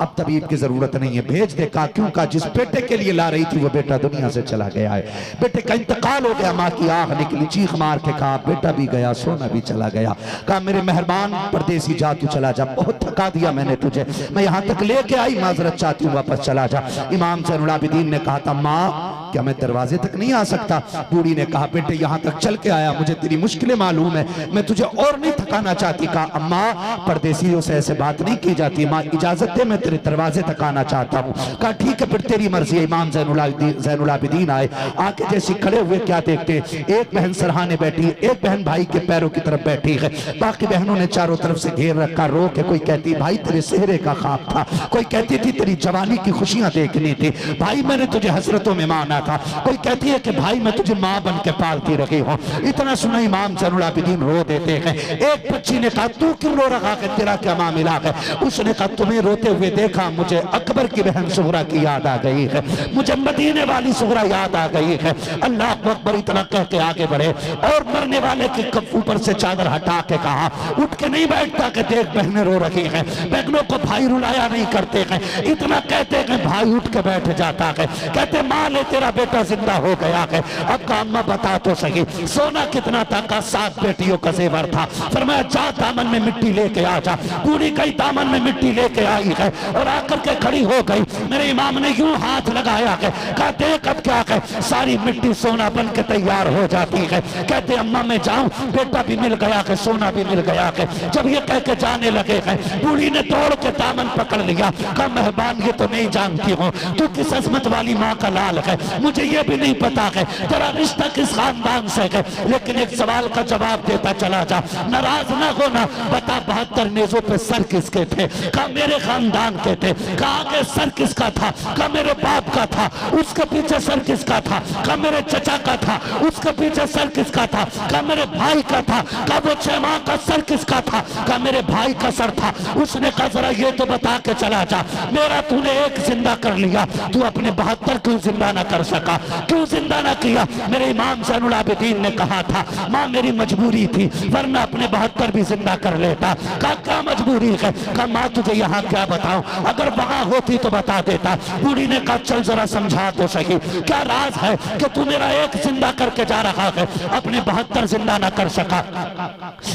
अब तबीब की जरूरत नहीं है, भेज दे। कहा क्यों? का जिस बेटे के लिए ला रही थी वो बेटा दुनिया से चला गया है, बेटे का इंतकाल हो गया। माँ की आंख निकली, चीख मार के कहा बेटा भी गया, सोना भी चला गया। कहा मेरे मेहरबान परदेसी जा, तू चला जा, बहुत थका दिया मैंने तुझे, मैं यहाँ तक लेके आई, माजरत चाहती हूँ, वापस चला जा। इमाम ज़ैनुल आबिदीन ने कहा था माँ क्या मैं दरवाजे तक नहीं आ सकता? बूढ़ी ने कहा बेटे यहाँ तक चल के आया, मुझे तेरी मुश्किलें मालूम है, मैं तुझे और नहीं थकाना चाहती। कहा अम्मा परदेसियों से ऐसे बात नहीं की जाती, माँ इजाजत दे, मैं तेरे दरवाजे तक आना चाहता हूँ। कहा ठीक है फिर तेरी मर्जी है। इमाम ज़ैनुल आबिदीन आए, आके जैसे खड़े हुए क्या देखते, एक बहन सरहाने बैठी, एक बहन भाई के पैरों की तरफ बैठी है, बाकी बहनों ने चारों तरफ से घेर रखा। रो के कोई कहती भाई तेरे सेहरे का ख्वाब था, कोई कहती थी तेरी जवानी की खुशियां देखनी थी, भाई मैंने तुझे हसरतों में माना था, कोई कहती है कि भाई मैं तुझे माँ बन के पालती रही हूँ। इतना सुना इमाम ज़ैनुल आबिदीन रो देते हैं। एक बच्ची ने कहा तू क्यों रो रहा है, तेरा क्या मामला है? उसने कहा तुम्हें रोते हुए देखा, मुझे अकबर की बहन सुहरा की याद आ गई है, मुझे मदीने वाली सुहरा याद आ गई है। अल्लाह अकबर इतना कह के आगे बढ़े और मरने वाले के ऊपर से चादर हटा के कहा, उठ के नहीं बैठता कि देख बहनें रो रही हैं, बहनों को भाई रुलाया नहीं करते हैं। इतना कहते हैं भाई उठ के बैठ जाता है, कहते माँ ले तेरा बेटा जिंदा हो गया है। अब का अम्मा बता तो सही सोना कितना था? का 7 बेटियों का जेवर था। फरमाया जा दामन में मिट्टी लेके आ जा। पूरी कई दामन में मिट्टी लेके आई है और आकर के खड़ी हो गई। मेरे इमाम ने यूं हाथ लगाया है, कहा देख अब क्या है, सारी मिट्टी सोना बन के तैयार हो जाती है। कहते अम्मा मैं जाऊं, बेटा भी मिल गया है, सोना भी मिल गया है। जब ये कह के जाने लगे हैं, बूढ़ी ने दौड़ के दामन पकड़ लिया। कहा मेहरबान ये तो नहीं जानती हूँ तू किस अजमत वाली माँ का लाल है, मुझे ये भी नहीं पता है तेरा रिश्ता किस खानदान से है, लेकिन एक सवाल का जवाब देता चला जा, नाराज ना होना, बता 72 नेज़ों पे सर किसके थे? कहा मेरे खानदान के थे। कहा कि सर किसका था? कहा मेरे बाप का था। उसके पीछे सर किसका था? कहा मेरे चचा का था। उसके पीछे सर किसका था? कहा मेरे भाई का था। कहा वो 6 माह का सर किसका था? कहा मेरे भाई का सर था। उसने कहा जरा ये तो बता के चला जा, मेरा तूने एक जिंदा कर लिया, तू अपने 72 क्यों जिंदा ना कर सका? क्यों जिंदा ना किया? मेरे इमाम ज़ैनुल आबिदीन ने कहा था माँ मेरी मजबूरी थी, वरना अपने 72 भी जिंदा कर लेता। कहा क्या मजबूरी है? कहा माँ तुझे यहाँ क्या बताऊं, अगर वहां होती तो बता देता। बूढ़ी ने कहा चल जरा समझा तो सही, क्या राज है कि तू मेरा एक जिंदा करके जा रहा है, अपने 72 जिंदा ना कर सका?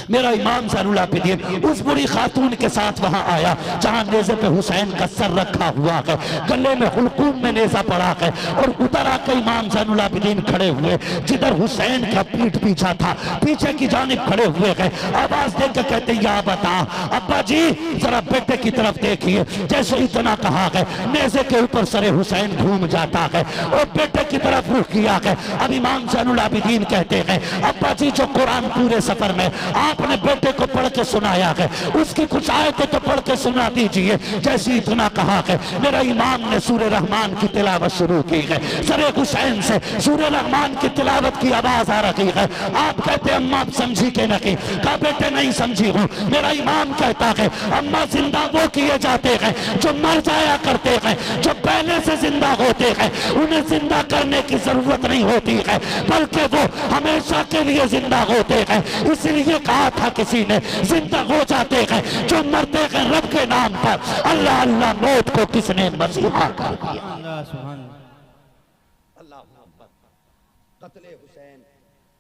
मेरा इमाम ज़ैनुल आबिदीन उस बुरी खातून के साथ वहां आया जहां नेज़े पे हुसैन का सर रखा हुआ है, गले में हुलकूम में नेज़ा पड़ा है, और उतर आकर इमाम ज़ैनुल आबिदीन खड़े हुए जिधर हुसैन का पीठ पीछा था, पीछे की जानिब खड़े हुए हैं। आवाज देकर कहते या बता अब्बा जी जरा बेटे की तरफ देखिए। जैसे इतना कहा है नेज़े के ऊपर सरे हुसैन घूम जाता है और बेटे की तरफ रुख किया है। अब इमाम ज़ैनुल आबिदीन कहते हैं अब्बा जी जो कुरान पूरे सफर में आपने बेटे को पढ़ के सुनाया है उसकी कुछ आयतें तो पढ़ के सुना दीजिए। जैसे इतना कहा है मेरा इमाम ने सूरह रहमान की तिलावत शुरू की है, सरे हुसैन से सूरह रहमान की तिलावत की आवाज आ रही है। आप कहते अम्मा आप समझी के नहीं? कहा बेटे नहीं समझी हूँ। मेरा इमाम कहता है अम्मा जिंदा वो किए जाते हैं जो मर जाया करते हैं, जो पहले से जिंदा होते हैं, उन्हें जिंदा करने की जरूरत नहीं होती है, बल्कि वो हमेशा के लिए जिंदा होते हैं। इसलिए कहा था किसी ने जिंदा हो जाते हैं जो मरते हैं रब के नाम पर। अल्लाह अल्लाह मौत को किसने मसीहा कर दिया?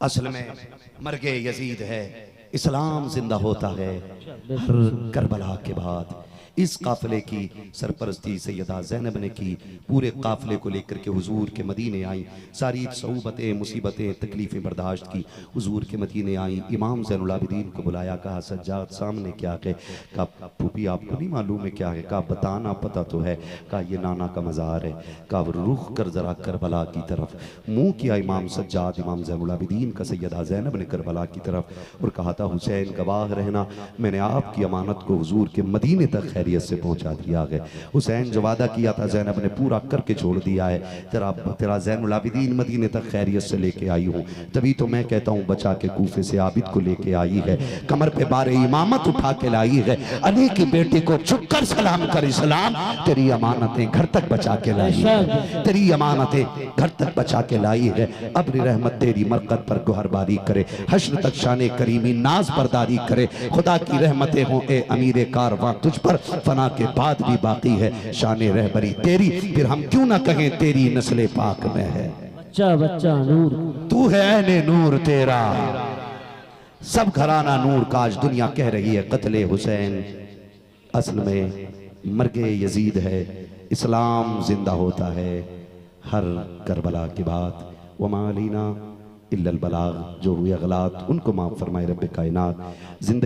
असल में मरगे यजीद है, इस्लाम जिंदा होता है। करबला के बाद इस काफिले की सरपरस्ती सैयदा ज़ैनब ने की। पूरे काफिले को लेकर के हुजूर के मदीने आई, सारी सऊबतें मुसीबतें तकलीफ़ें बर्दाश्त की, हुजूर के मदीने आई। इमाम ज़ैनुल आबिदीन को बुलाया, कहा सज्जाद सामने क्या है? कहा फूफी आपको नहीं मालूम है क्या है? कहा बताना, पता तो है। कहा ये नाना का मज़ार है। कहा रुख कर ज़रा करबला की तरफ। मुँह किया इमाम सज्जाद, इमाम ज़ैनुल आबिदीन का सैयदा ज़ैनब ने करबला की तरफ, और कहा था हुसैन गवाह रहना, मैंने आपकी अमानत को हुजूर के मदीने तक खैरियत से पहुंचा दिया है। हुसैन जो वादा किया था ज़ैनब ने पूरा करके छोड़ दिया है। तेरा ज़ैनुल आबिदीन मदीने तक खैरियत से लेके आई हूँ, तभी तो मैं कहता हूँ बचा के कूफे से आबिद को लेके आई है, कमर पे बारे इमामत उठा के लाई है। अली की बेटी को झुककर सलाम कर इस्लाम, तेरी अमानतें घर तक बचा के लाई है, तेरी अमानतें घर तक बचा के लाई है। अब्र रहमत तेरी मरकत पर गुहरबारी करे, हश्र तक शान करीमी नाज बरदारी करे। खुदा की रहमतें हों ए अमीर कारवां तुझ पर, फना के बाद भी बाकी है शान रहबरी तेरी, फिर हम क्यों ना कहें तेरी नस्ल पाक में है। बच्चा बच्चा नूर, तू है ऐने नूर तेरा, सब घराना नूर का। आज दुनिया कह रही है कत्ले हुसैन असल में मर्गे यजीद है, इस्लाम जिंदा होता है हर करबला के बाद। वमा अलैना इल्लल बलाग, जो हुए गलात उनको माफ फरमाए रब्बे कायनात। जिंदगी